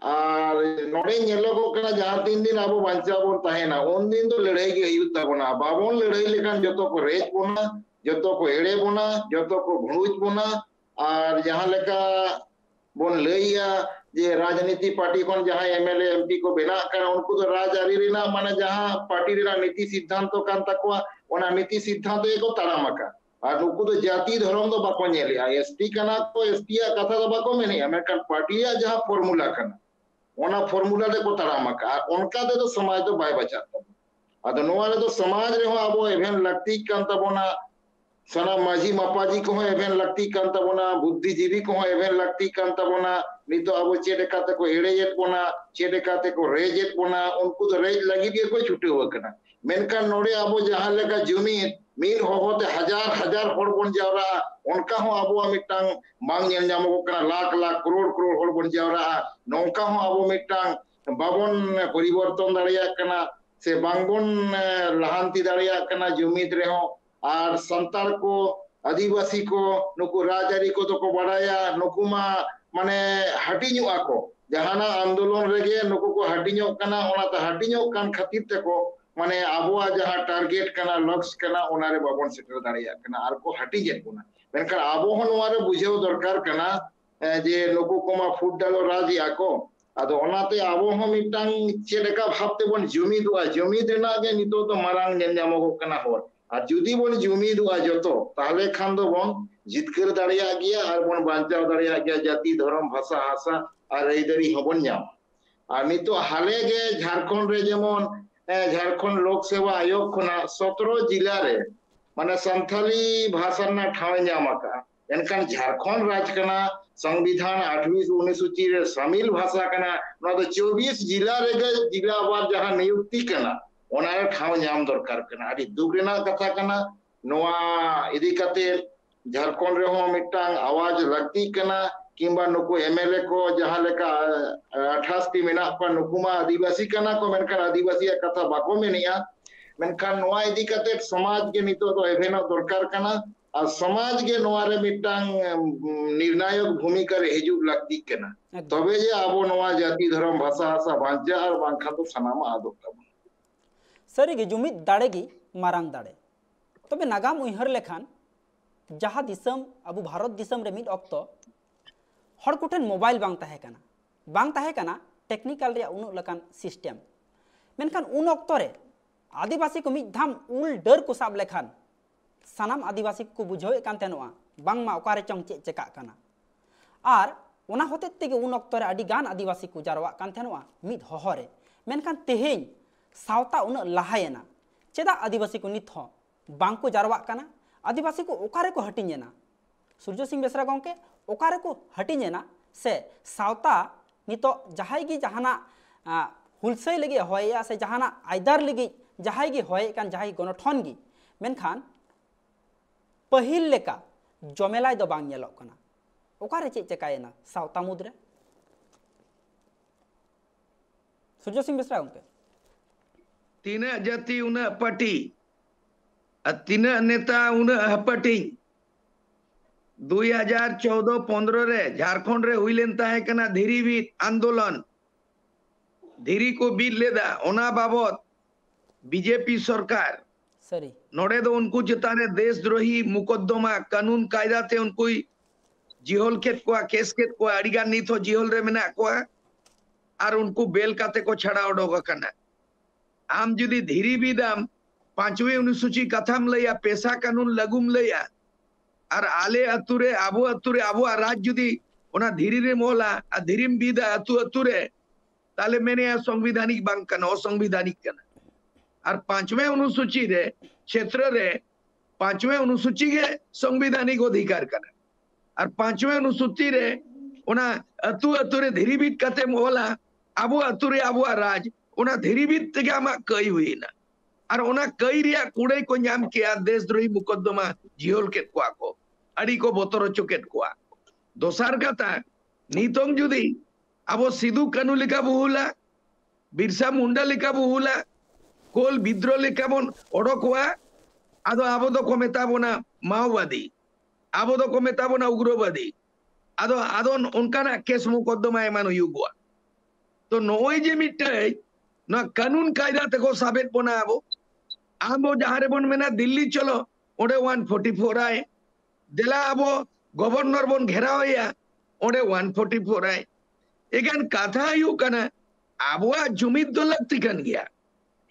और नोडे ñeloगो कना जहां 3 दिन आबो बांचाबोन ताहेना उन दिन तो लड़ाई गे हुयुग तबोना बाबोन लड़ाई लेकान जतो को रेज बोना जतो को एड़े बोना जतो को भुणुज बोना और जहां लेका बोन लैया जे राजनीति पार्टी कोन जहां एमएलए एमपी को बेना कर उनको तो राजआरी रेना माने जहां पार्टी रेना नीति सिद्धांत कान तकवा ओना नीति सिद्धांत एको तारामका और नुकु तो जाति धर्म दो बाको नेलिया एसटी कना को एसटीया कथा दो बाको मेने अमेरिकन पार्टीया जहां फॉर्मूला कना ओना फॉर्मूला दे को तारामका उनका दे तो समाज तो बाय बचाता अद नोआ रे तो समाज रे हो आबो एवेन लगती कान तबोना सना माझी मापाजी को एवेन लगती कान तबोना बुद्धिजीवी को एवेन लगती कान तबोना नितो आबो चेडेकाते को एड़ेजेत बोना चेडेकाते को रेजेत बोना उनको तो रेज लगी के कोई छुट्टी हो कना मेनका नोडे आबो जहां लेका जुमीद मीर होते हजार हजार होड़ बन जावरा उनका हो आबो मिटांग मांग नेल ᱧᱟᱢᱚᱜᱚᱜ कना लाख लाख करोड़ करोड़ होड़ बन जावरा नौका हो आबो मिटांग बाबन परिवर्तन दाड़िया कना से बांगबन लहांती दाड़िया कना जुमीद रे हो और संताल को आदिवासी को नुकु राजआरी को तो को बड़ाया नुकुमा माने हटिñuआ को जहाना आंदोलन रेगे नुकु को हटिñो कना ओनाते हटिñो कान खातिर ते को माने आबोआ जहां टारगेट कना लक्ष्य कना ओनारे बाबन सेटर दाड़िया कना आर को हटिजे कोना मेनका आबो हो नोआरे बुझेव दरकार कना जे नुकु कोमा फुट डालो राजिया को आदो ओनाते आबो हो मिटांग चेडका भाबते बन जुमिदुआ जुमिद रेना गे नितो तो मारांग नेल ᱧᱟᱢᱚᱜᱚᱜ कना होर और जुदी बन जुमिदुआ जतो ताहले खान दो बन जितकर दाड़िया गया और बन बांचाव दाड़िया गया जाति धर्म भाषा आशा और एदरी हबन ᱧᱟᱢ और नितो हाले गे झारखंड रे जेमन झारखंड लोक सेवा आयोग खना 17 जिला रे माने संथाली भाषा ना ठाव ᱧᱟᱢᱟका एनकान झारखंड राज कना संविधान 8वीं अनुसूची रे शामिल भाषा कना ना तो 24 जिला रे गे जिला बार जहां नियुक्ति कना ओनारे ठाव ᱧᱟᱢ दरकार कना आदि दुगरेना कथा कना नोआ इदी कते झारखंड रे हो मिटांग आवाज लगती कना किंबा नुकु एमएलए को जहां लेका 28 मेना पर नुकुमा आदिवासी कना को मेनका आदिवासी कथा बाको मेनिया मेनका नोआ इदी कते समाज के नितो तो एवेना दरकार कना और समाज के नोआ रे मिटांग निर्णायक भूमिका रे हिजुग लगती कना तबे जे आबो नोआ जाति धर्म भाषा आशा बांचा और बांखा तो सनामा आदोक सरी गे जुमिद दाड़े गी मारांग दाड़े तबे नागाम उइहर लेखान जहां दिसम अबु भारत दिसम रे मिड ऑक्तो हर कुठन मोबाइल बांग ताहे कना टेक्निकल रे उन लकान सिस्टम मेनखान उन ऑक्तो रे आदिवासी को मिड धाम उल डर को साब लेखान सानाम आदिवासी को बुझावे कान तेनोआ बांग मा ओकारे चंग चे चेका कना आर ओना होते तेगे उन ऑक्तो रे आदि गान आदिवासी को जारवा कान तेनोआ मिड होहरे मेनखान तेहेñ सावता उन लहायना चेदा आदिवासी को नित हो बांग को जारवा कना आदिवासी को ओकारे को हटिñेना सूर्य सिंह बेसरा गंके ओकारे को हटिñेना से सावता नितो जहाई गी जहाना हुलसई लगे होया से जहाना आयदार लगे जहाई गी होय कान जहाई गणठन गी मेनखान पहिल लेका जमेलाय दो बांग ñेलोग कना ओकारे चे चेकायना सावता मुद्रे सूर्य सिंह बेसरा गंके तीन जाति उन पार्टी तीन नेता उन हपटी 2014-15 रे झारखंड रे हुईलेन ताहे कना धीरी बीत आंदोलन धीरी को बीत लेदा ओना बाबत बीजेपी सरकार सरी नोड़े दो उनको चेताने देशद्रोही मुकदमा कानून कायदा ते उनको जिहोल केत को केस केत को अड़िगा नीत हो जिहोल रे मेना को और उनको बेल काते को छड़ा ओडोग कना आम जुदी धीरी भी दाम 5वीं अनुसूची कथाम लैया पेशा कानून लगुम लैया और आले अतुरे आबो राज जुदी ओना धीरे रे मोला आ धीरिम बिदा अतु अतु रे ताले मेने संवैधानिक बांग कना असंवैधानिक कना और 5वें अनुसूची रे क्षेत्र रे 5वें अनुसूची के संवैधानिक अधिकार कना और 5वें अनुसूची रे ओना अतु अतु रे धीरे बीत कते मोला अबो अतु रे अबो राज ओना धीरे बीत ते आमा कई हुई ना और ओना कई रिया कुड़े को नाम किया देशद्रोही मुकदमा जिहोल केट कोआ को अड़ी को बोतरो चुकेट कोआ दोसार कथा नीतोंग जुदी अबो सिदु कानू लेका बहुला बिरसा मुंडा लेका बहुला कोल विद्रोह लेका बन ओडोकवा आदो आबो दो को मेताबोना माओवादी आबो दो को मेताबोना उग्रवादी आदो आदो उनका केस मुकदमा एमान युगवा तो नोई जे मिटै ना कानून कायदा तको साबित बोना आबो जहारे बन मेना दिल्ली चलो ओडे 144 आए देला आबो गवर्नर बन घेरावया ओडे 144 आए एगन कथा यू कना आबोआ जुमित दो लगती कन गया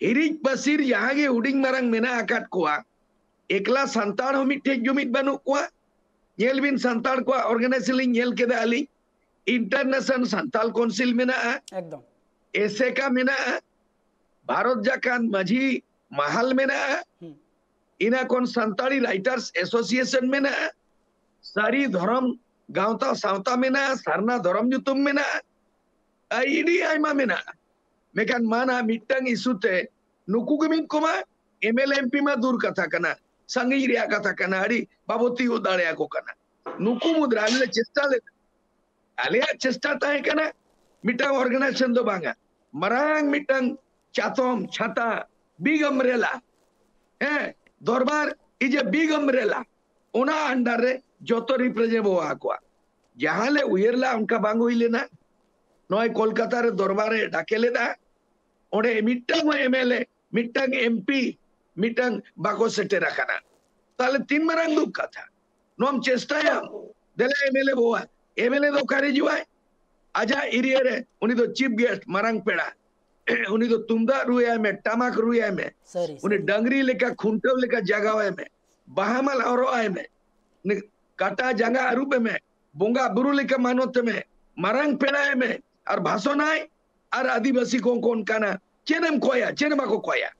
हिरिज बसीर यहाँ के उडिंग मारंग मेना आकाट कोआ एकला संतान हो मिठे जुमित बनु कोआ येल बिन संतान कोआ ऑर्गेनाइजिंग येल के दाली इंटरनेशनल संताल काउंसिल मेना एकदम ऐसे का मेना भारत जाकान मझी महल मेना इना कौन संताली राइटर्स एसोसिएशन मेना सारी धर्म गांवता सावता मेना सरना धर्म जुतुम मेना आईडी आइमा मेना मेकान माना मिटंग इशूते नुकु गमिन कोमा एमएलएमपी मा दूर कथा कना संगी रिया कथा कना अड़ी बाबोती उदाड़या को कना नुकु मुद्रा ले चेष्टा ले आलिया चेष्टा ताहे कना मिटंग ऑर्गेनाइजेशन दो बांगा मरांग मिटंग चातोम छाता बिग अम्ब्रेला दरबार इजे बिग अम्ब्रेला ओना अंडर रे जोतो रिप्रेजेंट हो आकोआ जहां ले उयरला उनका बांग हुई लेना नय कोलकाता रे दरबार रे डाकेले दा ओडे मिटंग एमएलए मिटंग एमपी मिटंग बाको सेटेरा कना ताले तीन मरांग दुख कथा नोम चेष्टाया देले एमएलए बोआ एमएलए दो करे जुआय आजा एरिया रे उनी तो चीफ गेस्ट मरांग पेड़ा उनी तो तुमदा रुया में टमाक रुया में उनी डंगरी लेका खुंटव लेका जगावे में बहामल और आए में काटा जंगा अरूपे में बोंगा बुरु लेका मानोते में मरांग पेड़ा में और भाषण आए और आदिवासी को कौन काना चेनम कोया चेनमा को कोया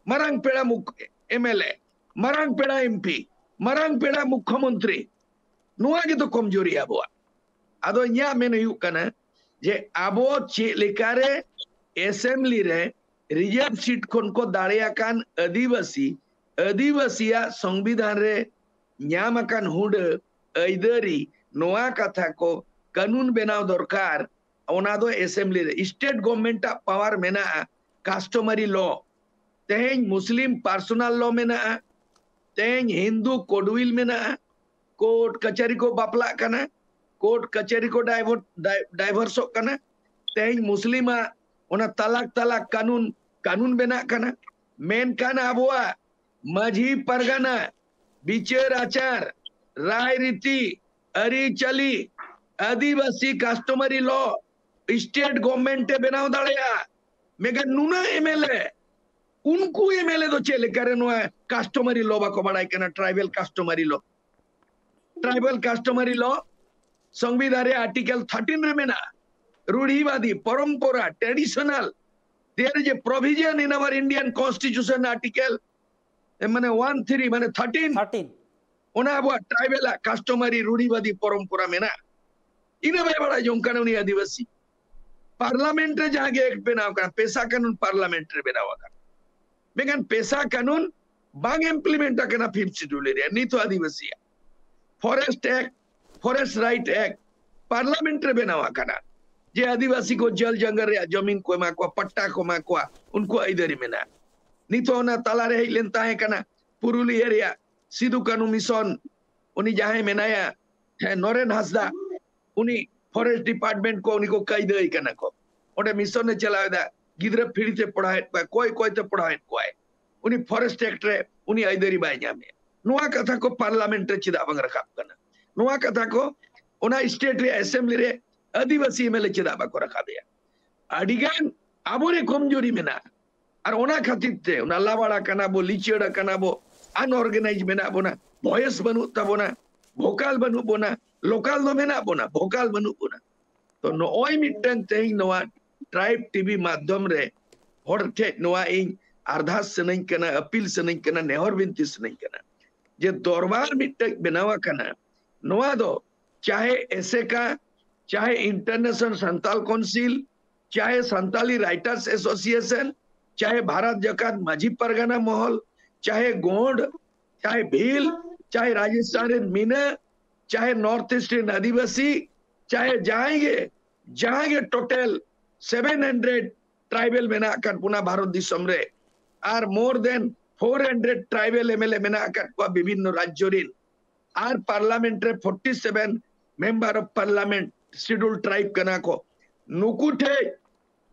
मरांग पेड़ा मुख्य एमएलए मरांग पेड़ा एमपी मरांग पेड़ा मुख्यमंत्री नुआ के तो कमजोरी आबोआ आदो न्या में नहीं कना जे आबो चे लेकारे असेंबली रे रिजर्व सीट खन को दाड़िया कान आदिवासिया संविधान रे न्याम कान हुड ऐदरी नोआ कथा को कानून बनाव दरकार ओना दो असेंबली रे स्टेट गवर्नमेंट पावर मेना कस्टमरी लॉ तेज मुस्लिम पर्सनल लॉ मेना तेज हिंदू कोडविल मेना कोर्ट कचहरी को बापला कना कोर्ट कचहरी को डाइवर्स कना तेज मुस्लिम ओना तलाक तलाक कानून बेना कना मेन काना अबुआ माझी परगना विचार आचार राय रीति अरी चली आदिवासी कस्टमरी लॉ स्टेट गवर्नमेंट बनाव दाड़िया मेगा नुना एमएलए उनको एमएलए दो चले करे नो कस्टमरी लॉ बाको बड़ाई कना ट्राइबल कस्टमरी लॉ संविधान रे आर्टिकल 13 रे मेना रूढ़िवादी परंपरा traditional there is a provision in our Indian constitution article माने 13 माने 13 ओना अब ट्राइबल कस्टमरी रूढ़िवादी परंपरा मेना इने बे बड़ा जोंकानो नि आदिवासी पार्लियामेंट रे जागे एक बनाव का पैसा कानून पार्लियामेंट रे बनावा का मेगन पैसा कानून बांग इम्प्लीमेंट करना 5th शेड्यूल रे नी तो Adivasi forest act forest right act parliament रे बनावा करना जे आदिवासी को जल जंगल रे जमीन को मा को पट्टा को मा को उनको इधर मेना नी तो ना तला रे लेनता है करना पुरुली एरिया सिदु कानू मिशन उनी जहां मेनाया है नरेन हसदा उनी फॉरेस्ट डिपार्टमेंट को उनी को कई दे करना को ओडे मिशन ने चलावेदा गिद्रे फिड़ीते पढ़ाए कोई कोई ते पढ़ाए कोई उनी फॉरेस्ट एक्ट रे उनी आइदरी बाय जामे नुआ कथा को पार्लियामेंट रे चिदा बंग रखा करना नुआ कथा को ओना स्टेट रे असेंबली रे आदिवासी एमएलए चिदा बाको रखा दिया अडिगान आबोरे कमजोरी मेना और ओना खातिरते ओना लावाड़ा कना बो लिचेड़ा कना बो अनऑर्गेनाइज मेना बोना वॉइस बनु तबोना भोकाल बनु बोना लोकल दो मेना बोना भोकाल बनू बोना तो नोय मिटन तेई नोआ ट्राइब टीवी माध्यम रे हर ठे नोआ इन अरदास सनई कना अपील सनई कना नेहर बिनती सनई कना जे दरबार मिटन बनावा कना नोआ दो चाहे एसेका चाहे इंटरनेशनल संताल काउंसिल चाहे संताली राइटर्स एसोसिएशन चाहे भारत जकात माझी परगना महल चाहे गोंड चाहे भील चाहे राजस्थान मीना चाहे नॉर्थ ईस्टर्न आदिवासी चाहे जाएंगे टोटल 700 ट्राइबल मेना कर पुना भारत दिसम रे are more than 400 tribal MLA मेना कर को विभिन्न राज्य रिन आर पार्लियामेंट रे 47 member of parliament schedule tribe कना को नुकुठे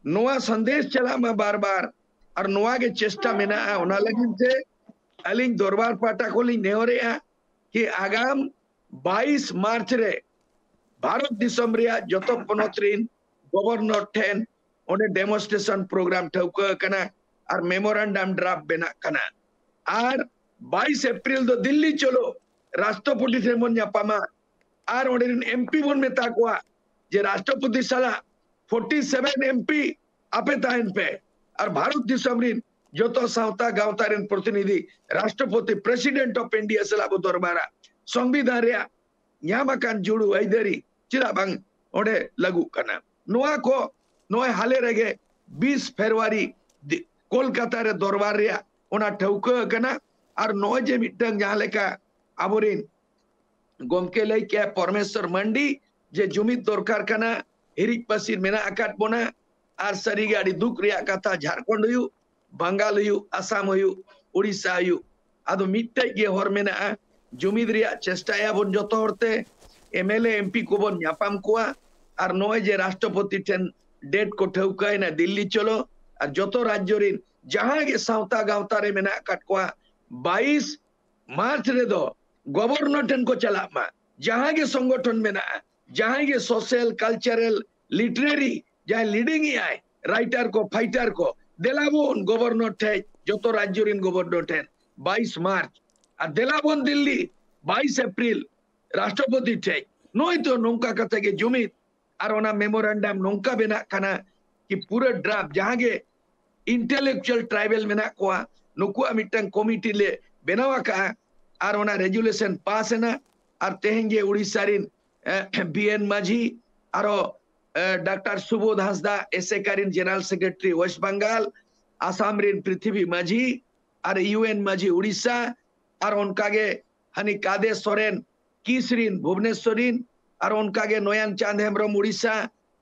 नोआ संदेश चला मा बार बार और नोआ के चेष्टा मेना ओना लगिन से अलिंग दरबार पाटा को लिंग नेहरे कि आगाम 22 मार्च रे भारत दिसम रिया जतो पनोत्रिन गवर्नर ठेन ओने डेमोन्स्ट्रेशन प्रोग्राम ठौका कना और मेमोरेंडम ड्राफ्ट बेना कना और 22 अप्रैल दो दिल्ली चलो राष्ट्रपति से मन जापामा और ओने एमपी बन में ताकवा जे राष्ट्रपति साला 47 एमपी आपे ताइन पे और भारत दिसम रिन जतो सावता गावता रिन प्रतिनिधि राष्ट्रपति प्रेसिडेंट ऑफ इंडिया सलाबो दरबारा संविधान रे न्यामकान जुड़ू ऐदरी चिरा बांग ओडे लागू कना नोआ को नोए हाले रेगे 20 फरवरी कोलकाता रे दरबार रे ओना ठौका कना और नोए जे मिटंग जहां लेका आबोरिन गोमके लई के परमेश्वर मंडी जे जुमित दरकार कना हिरिक पसिर मेना आकाट बोना आर सरी गाड़ी दुख रिया कथा झारखंड हुयु बंगाल हुयु आसाम हुयु उड़ीसा हुयु आदो मिटटे गे हर मेना जुमिद रिया चेष्टाया बन जतो हरते एमएलए एमपी को बन न्यापाम कोआ और नोए जे राष्ट्रपति ठेन डेट को ठौकाय ना दिल्ली चलो और जतो राज्य रिन जहां के सावता गावता रे मेना काट कोआ 22 मार्च रे दो गवर्नर ठेन को चला मा जहां के संगठन मेना जहां के सोशल कल्चरल लिटरेरी जहां लीडिंग आए राइटर को फाइटर को देलाबोन गवर्नर ठे जतो राज्य रिन गवर्नर ठेन 22 मार्च और देलाबोन दिल्ली 22 अप्रैल राष्ट्रपति ठे नोई तो नोंका कथे के जुमित और ओना मेमोरेंडम नोंका बेना कना कि पूरा ड्राफ्ट जहां के इंटेलेक्चुअल ट्राइबल मेना कोआ नुकुआ मिटन कमिटी ले बेनावा का और ओना रेजुलेशन पास है ना और तेहेंगे उड़ीसा रिन बीएन माझी और डॉक्टर सुबोध हंसदा एसए कारिन जनरल सेक्रेटरी वेस्ट बंगाल आसाम रिन पृथ्वी माझी और यूएन माझी उड़ीसा और उनका गे हनी कादे सोरेन किसरिन भुवनेश्वरिन और उनका गे नोयान चांद हेम्ब्रम उड़ीसा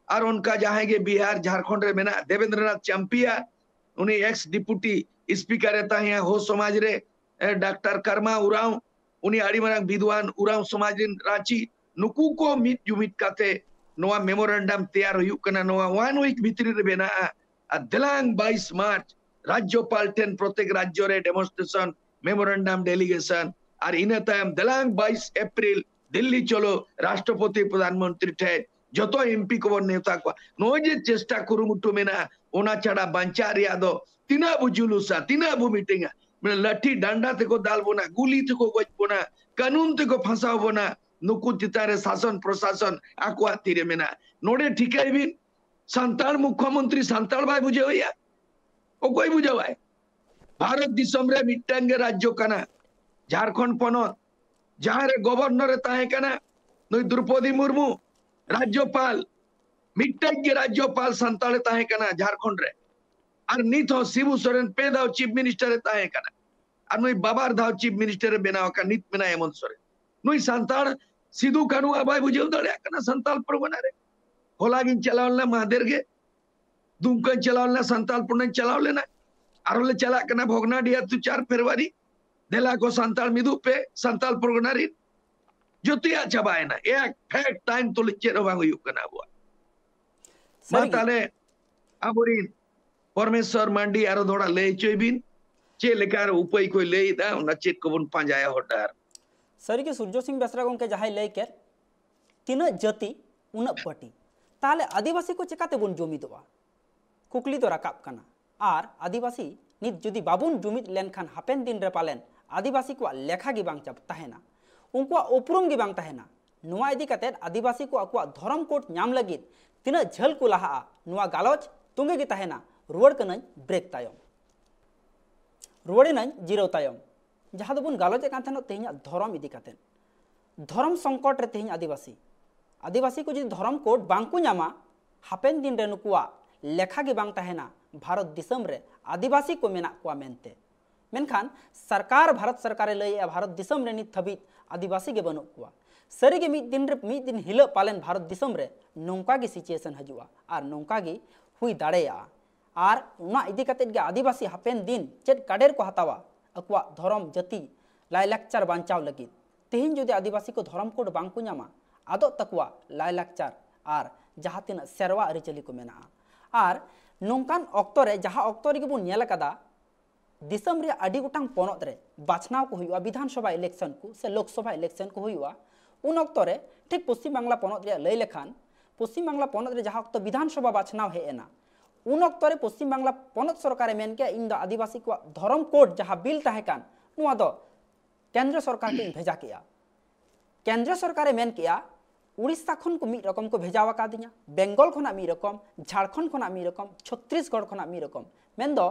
और उनका जहां गे बिहार झारखंड रे मेना देवेंद्रनाथ चंपिया उन्हें एक्स डिप्यूटी स्पीकर रहता है हो समाज रे डॉक्टर कर्मा उराव उन्हें आड़ीमरांग विद्वान उराव समाज रिन रांची नुकु को मिट जुमिट काते नोआ मेमोरेंडम तैयार हुयु कना नोआ 1 वीक भीतरी रे बेना दलांग 22 मार्च राज्यपाल ठेन प्रत्येक राज्य रे डेमोन्स्ट्रेशन मेमोरेंडम डेलीगेशन और इन तायम दलांग 22 अप्रैल दिल्ली चलो राष्ट्रपति प्रधानमंत्री ठे जतो एमपी को नेता को नोजे चेष्टा कुरुमुटु मेना ओना छाड़ा बांचा रिया दो तिना बुजुलुसा तिना बु मीटिंग में लाठी डंडा ते को दाल बोना गुली ते को गज बोना कानून ते को फंसाव बोना नुकु चितारे शासन प्रशासन आकुआ तीरे मेना नोडे ठिकाई बिन संताल मुख्यमंत्री संताल भाई बुझे होया ओ कोई बुझे भाई भारत दिसम रे मिट्टांगे राज्य कना झारखंड पनत जहां रे गवर्नर रे ताहे कना नई द्रौपदी मुर्मू राज्यपाल मिट्टांगे राज्यपाल संताल ताहे कना झारखंड रे और नित हो शिबू सोरेन पे दाव चीफ मिनिस्टर रे ताहे कना और नई बाबार दाव चीफ मिनिस्टर रे बनाव का नित मेना हेमंत सोरेन नई संताल सिदू कानू आबाई बुझे दड़या कना संताल परगना रे होलागिन चलावलना महादेर गे दुमकन चलावलना संताल पुनन चलावलेना आरोले चला कना भोगना डिया तु 4 फरवरी देला को संताल मिदु पे संताल परगना रे जोतिया चबायना एक फैक्ट टाइम तो लिचे रवांग यु कना हुआ माताले आबुरिन परमेश्वर मांडी आरो थोड़ा ले चोइबिन चे लेकार उपई कोई ले दा उना चेक को बन पांजाया होटार सरी के सूर्य सिंह बेसरा गंके जहाय ले केर तिना जाति उना पार्टी ताले आदिवासी को चिकाते बन जुमिदवा कुकली तो राकाब कना और आदिवासी नित जुदी बाबुन जुमिद लेनखान हापेन दिन रे पालेन आदिवासी को लेखा गी बांग तहेना उनकुआ उपरुम गी बांग तहेना नुआ इदी कतेद आदिवासी को अकुआ धर्म कोड नाम लगित तिना झल को लहा नुआ गालोच तुंगे गी तहेना रुवड़ कनई ब्रेक तायम रुवड़ी नई जीरो तायम जहाँ दोबन गालोचे कान थेनो तेहिया धर्म इदी कतेन धर्म संकट रे तेहिया आदिवासी को जी धर्म कोड बांकु नामा हापेन दिन रे नुकुआ लेखा गे बांग तहेना भारत दिसम रे आदिवासी को मेना कुआ मेनते मेनखान सरकार भारत सरकार लय भारत दिसम रे नित हबी आदिवासी गे बनु कुआ सरी गे मिद दिन हिलो पालन भारत दिसम रे नौका गे सिचुएशन हजुआ आर नौका गे हुई दाड़ेया are Una इदी कतेद gay Adivasi happen दिन चेद काडेर को हतावा अकुआ धर्म जाति लायलाक्चार बांचाव लगी तेहिन जुदि आदिवासी को धर्म कोड बांकु नामा आदो तकुआ लायलाक्चार आर जहाँ तीन सेरवा अरिचली को मेना आर नौकान ऑक्टो रे जहाँ ऑक्टो रे बन नेल कदा दिसम रे आडी गोटांग पोनत रे बाछनाव को हुआ विधानसभा इलेक्शन को से लोकसभा इलेक्शन को हुआ उन ऑक्टो रे ठीक पश्चिम बांग्ला पोनत रे लय लेखान पश्चिम बांग्ला पोनत रे जहाँ ऑक्टो विधानसभा बाछनाव हेना उन ऑक्टो रे पश्चिम बांग्ला पोनत सरकार मेन के इन आदिवासी को धर्म कोड जहाँ बिल तहेकान नुआ दो केंद्र सरकार के भेजा किया केंद्र सरकार मेन किया उड़ीसा खन को मिद रकम को भेजावा का दिया बेंगल खना मिद रकम झारखंड खना मिद रकम छत्तीसगढ़ खना मिद रकम मेन दो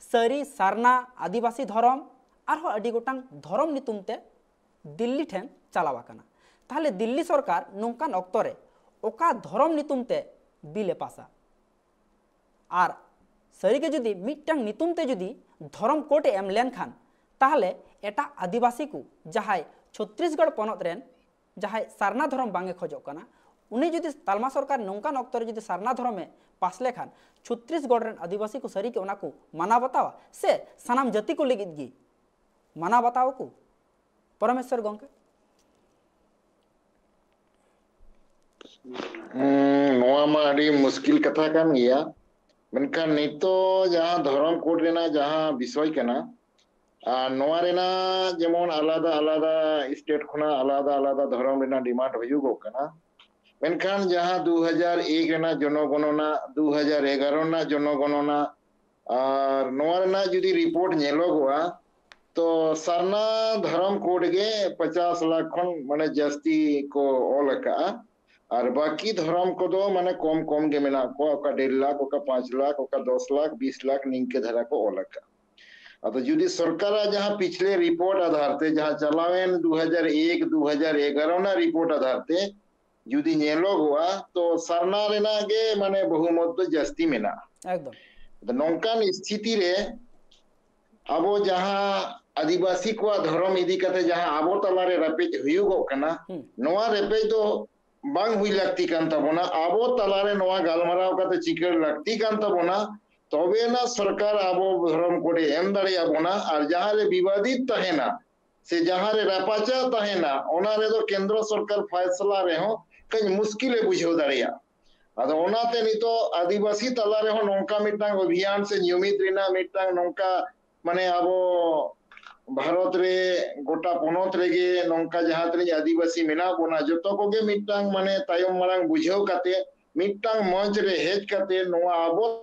सरी सारना आदिवासी धर्म आरो अडी गोटांग धर्म नितुमते दिल्ली ठेन चलावा कना ताहले दिल्ली सरकार नौकान ऑक्टो रे ओका धर्म नितुमते बिले पासा आर सरी के जुदी मिदटांग नितुमते जुदी धर्म कोड एम लेन खान ताहले एटा आदिवासी को जहाय छत्तीसगढ़ पोनत रेन जहाँ सारना धर्म बांगे खोजना उन्हें जुदी तालमा सरकार नौकान ऑक्टो रे जुदी सारना धर्म में पास लेखान छत्तीसगढ़ रेन आदिवासी को सरी के उना को माना बतावा से सानाम जाति को लगित गी माना बताओ को परमेश्वर गंके नोआ मा अड़ी मुश्किल कथा कान गया मेनखान नितो जहाँ धर्म कोड रेना जहाँ विषय कना नोआ रेना जेमन आलादा आलादा स्टेट खुना आलादा आलादा धर्म रेना डिमांड हुयुगो कना मेनखान जहाँ 2001 रेना जनगणना 2011 ना जनगणना और नोआ रेना जुदी रिपोर्ट नेलोगोआ तो सारना धर्म कोड गे 50 लाख खन माने जास्ती को ओलका और बाकी धर्म को दो माने कम कम के मेना को ओका 1.5 लाख ओका 5 लाख ओका 10 लाख 20 लाख निंके धरा को ओलका तो जुदी सरकार जहाँ पिछले रिपोर्ट आधार ते जहाँ चलावेन 2001 2011 ना रिपोर्ट आधार ते जुदी नेलोग हुआ तो सरना रेना गे माने बहुमत तो जास्ती मेना एकदम तो नौकान स्थिति रे अबो जहाँ आदिवासी को धर्म इदी कते जहाँ अबो तलारे रपेज हुयुगो कना नोआ रपेज तो बांग हुई लगती कान तबोना अबो तलारे नोआ गालमाराव कते चिकर लगती कान तबोना तबे ना सरकार अबो धर्म कोडे एम दाड़े आबोना और जहाँ रे विवादित तहेना से जहाँ रे रापाचा तहेना ओना रे तो केंद्र सरकार फैसला रे हो कई मुश्किल बुझो दाड़िया अदो ओनाते नितो आदिवासी तला रे हो नौका मिटांग अभियान से नियमित रेना मिटांग नौका माने अबो भारत रे गोटा पोनत रेगे नौका जहाँ तरी आदिवासी मेना बोना जतो कोगे मिटांग माने तायम मारांग बुझो काते मिटांग मंच रे हेज काते नोआ अबो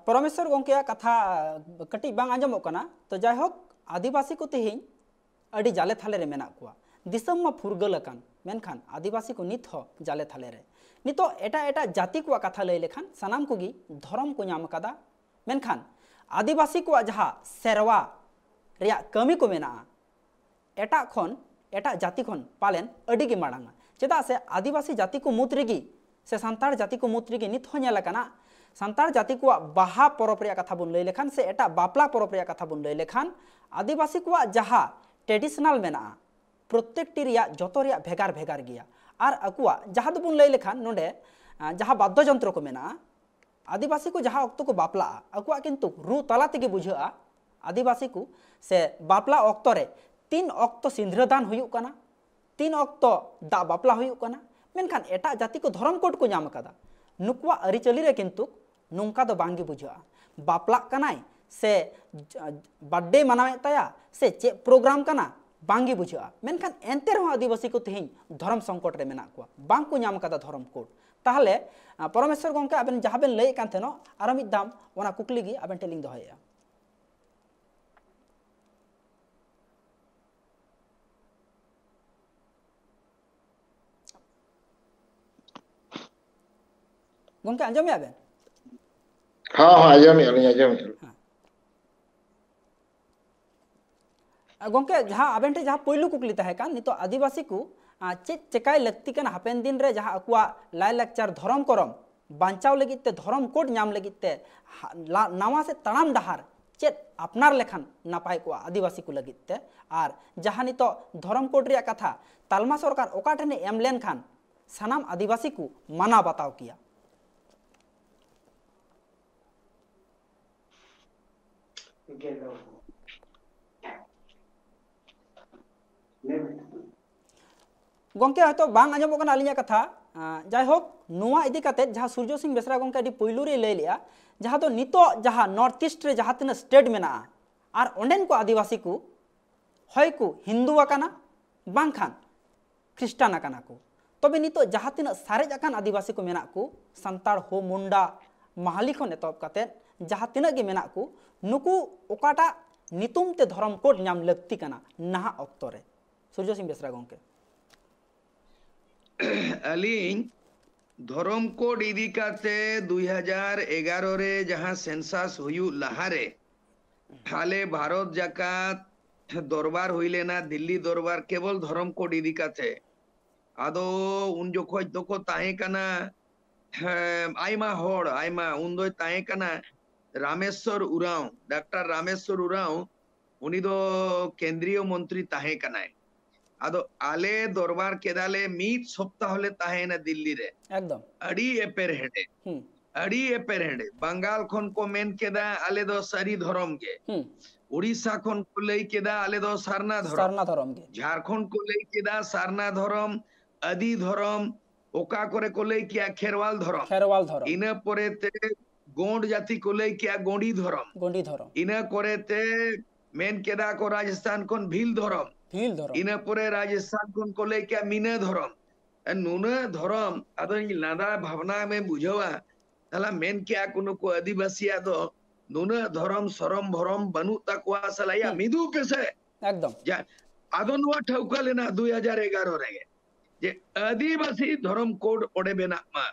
परमेश्वर गंके कथा कटी बांग आंजमो कना तो जायहोक आदिवासी को तेहिं अड़ी जाले थाले रे मेना कुआ दिसम मा फुरगल अकान मेनखान आदिवासी को नित हो जाले थाले रे नितो एटा एटा जाति को कथा लय लेखान सनाम कोगी धर्म को नाम कदा मेनखान आदिवासी को जहा सेरवा रिया कमी को मेना एटा खन एटा जाति खन पालेन अड़ी के माड़ांगा चेदा से आदिवासी जाति को मुद्रिगी से सांतार जाति को मुद्रिगी नित हो नेला कना सांतार जाति को बाहा परब रे कथा बन लय लेखान से एटा बापला परब रे कथा बन लय लेखान आदिवासी को जहा ट्रेडिशनल मेना प्रत्येकटी रिया जतो रिया भेगार भेगार गया और अकुआ जहाँ बन लय लेखान नोडे जहाँ वाद्य यंत्र को मेना आदिवासी को जहाँ अक्तो को बापला अकुआ किंतु रू तला तेगे बुझा आदिवासी को से बापला अक्तो रे 3 अक्तो सिंद्रदान हुयुग कना 3 अक्तो दा बापला हुयुग कना मेनखान एटा जाति को धर्म कोड को नाम कदा नुकुआ अरिचली रे किंतु नौका दो बांगी बुझा बापला कनाय से बर्थडे मनावे ताया से चे प्रोग्राम कना बांगी बुझा मेनखान एंते रहो आदिवासी को तेहिं धर्म संकट रे मेना को बांग को नाम कदा धर्म कोड ताहले परमेश्वर गंके आबेन जहां बेन लय कान थेनो आरो मिद दाम ओना कुकली गी आबेन टेलिंग दोहया गंके आंजम या बेन हाँ हाँ आजम गंके जहां आबेन टे जहां पहिलु कुकली ताहे कान नितो आदिवासी को चे चेकाय लगती कन हापेन दिन रे जहां अकुआ लाय लेक्चर धर्म करम बांचाव लगित ते धर्म कोड नाम लगित ते नावा से तड़ाम डहार चेत अपनार लेखन नापाय को आदिवासी को लगित ते आर जहां नितो धर्म कोड रे कथा तालमा सरकार ओका ठने एम लेन खान सनाम आदिवासी को माना बताव किया गंके हयतो बांग आंजमो कना अलिया कथा जाय होक नुवा इदी काते जहां सूर्य सिंह बेसरा गंके अडी पहिलु रे लय लिया जहां तो नितो जहां नॉर्थ ईस्ट रे जहां तिना स्टेट मेना आर ओंडेन को आदिवासी को हय को हिंदू आकाना बांग खान ख्रिस्टान आकाना को तबे नितो जहां तिना सारेज आकान आदिवासी को मेना को संताड़ हो मुंडा महाली खन एतब काते जहां तिना गे मेना को नुकु ओकाटा नितुम ते धर्म कोड नाम लगती कना नहा ऑक्टो रे सूर्य सिंह बेसरा गंके अलिंग धर्म कोड इदी काते 2011 रे जहां सेंसास हुयु लहारे हाले भारत जाकात दरबार हुइलेना दिल्ली दरबार केवल धर्म कोड इदी काते आदो उन जो खोज दो को ताहे कना आइमा होड़ आइमा उन दो ताहे कना रामेश्वर उरांव डॉक्टर रामेश्वर उरांव उनी दो केंद्रीय मंत्री ताहे कना आदो आले दरबार केदाले मीत सप्ताह ले ताहे ना दिल्ली रे एकदम अड़ी एपेर हेडे बंगाल खन को मेन केदा आले दो सारी धर्म के उड़ीसा खन को लई केदा आले दो सारना धर्म के झारखंड को लई केदा सारना धर्म आदि धर्म ओका करे को लई किया खेरवाल धर्म इने परे ते गोंड जाति को लई किया गोंडी धर्म इने करे ते मेन केदा को राजस्थान खन भील धर्म इने परे राजस्थान खन को लई किया मीना धर्म नुना धर्म आदो लादा भावना में बुझवा तला मेन क्या कुनो को आदिवासी आदो नुना धर्म सरम भरम बनु तकवा सलाया मिदु पेसे एकदम जा आदो नुआ ठौका लेना 2011 रे जे आदिवासी धर्म कोड ओडे बेना मा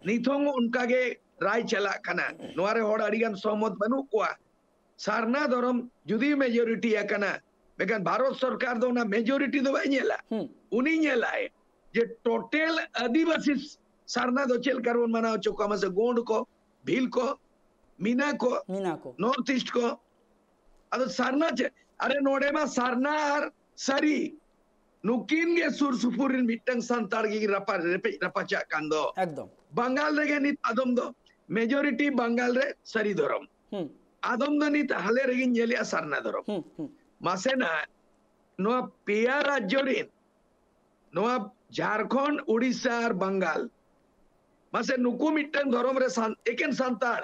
निथोंग उनका के राय चला कना नोरे होड़ अडिगन सहमत बनु को सारना धर्म जुदी मेजॉरिटी कना बेकन भारत सरकार दो ना मेजॉरिटी दो बाइनेला उनी नेलाए जे टोटल आदिवासी सारना दो चेल करवन मनाओ चोका में से गोंड को भील को मीना को नॉर्थ ईस्ट को अदो सारना अरे नोडे मा सारना आर सरी नुकिन गे सुर सुपुरिन मिटंग संताड़ गी रपाचा कांदो एकदम बंगाल रे नित आदम दो मेजॉरिटी बंगाल रे सरी धर्म आदम दो नित हाले रे नेलिया सारना धर्म मासेना नोआ पेया राज्य रिन नोआ झारखंड उड़ीसा और बंगाल मासे नुकु मिटन धर्म रे एकेन संताड़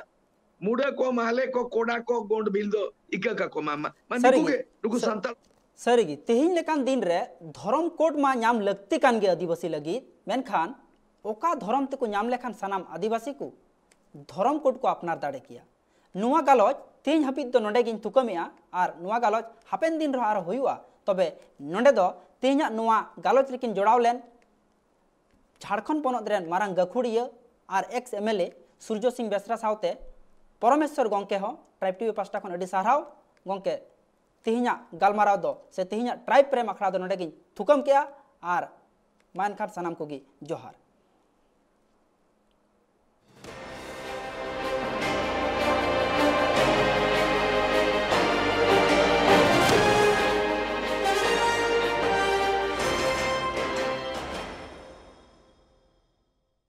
मुडे को माले को कोडा को गोंड बिल्दो इका का को मामा माने नुकु संताड़ सरीगी तेहिन लेकान दिन रे धर्म कोड मा नाम लगती कान गे आदिवासी लगी मेनखान ओका धर्म ते को नाम लेखान सनाम आदिवासी को धर्म कोड को अपनार दाड़े किया नुआ गालोज तेहिन हापित दो नोडे गिन तुकमिया आर नुआ गालोज हापेन दिन रो आर होयुआ तबे नोडे दो तेहिना नुआ गालोज लेकिन जोड़ाव लेन झारखंड पोनोत रेन मारांग गखुड़िया आर एक्स एमएलए सूर्य सिंह बेसरा सावते परमेश्वर गंके हो ट्राइब टीवी पास्टा खन अडी सारहाव गंके तेहिना गालमाराव दो से तेहिना ट्राइब प्रेम अखड़ा दो नोडे गिन थुकम किया आर मान खान सनाम कोगी जोहार।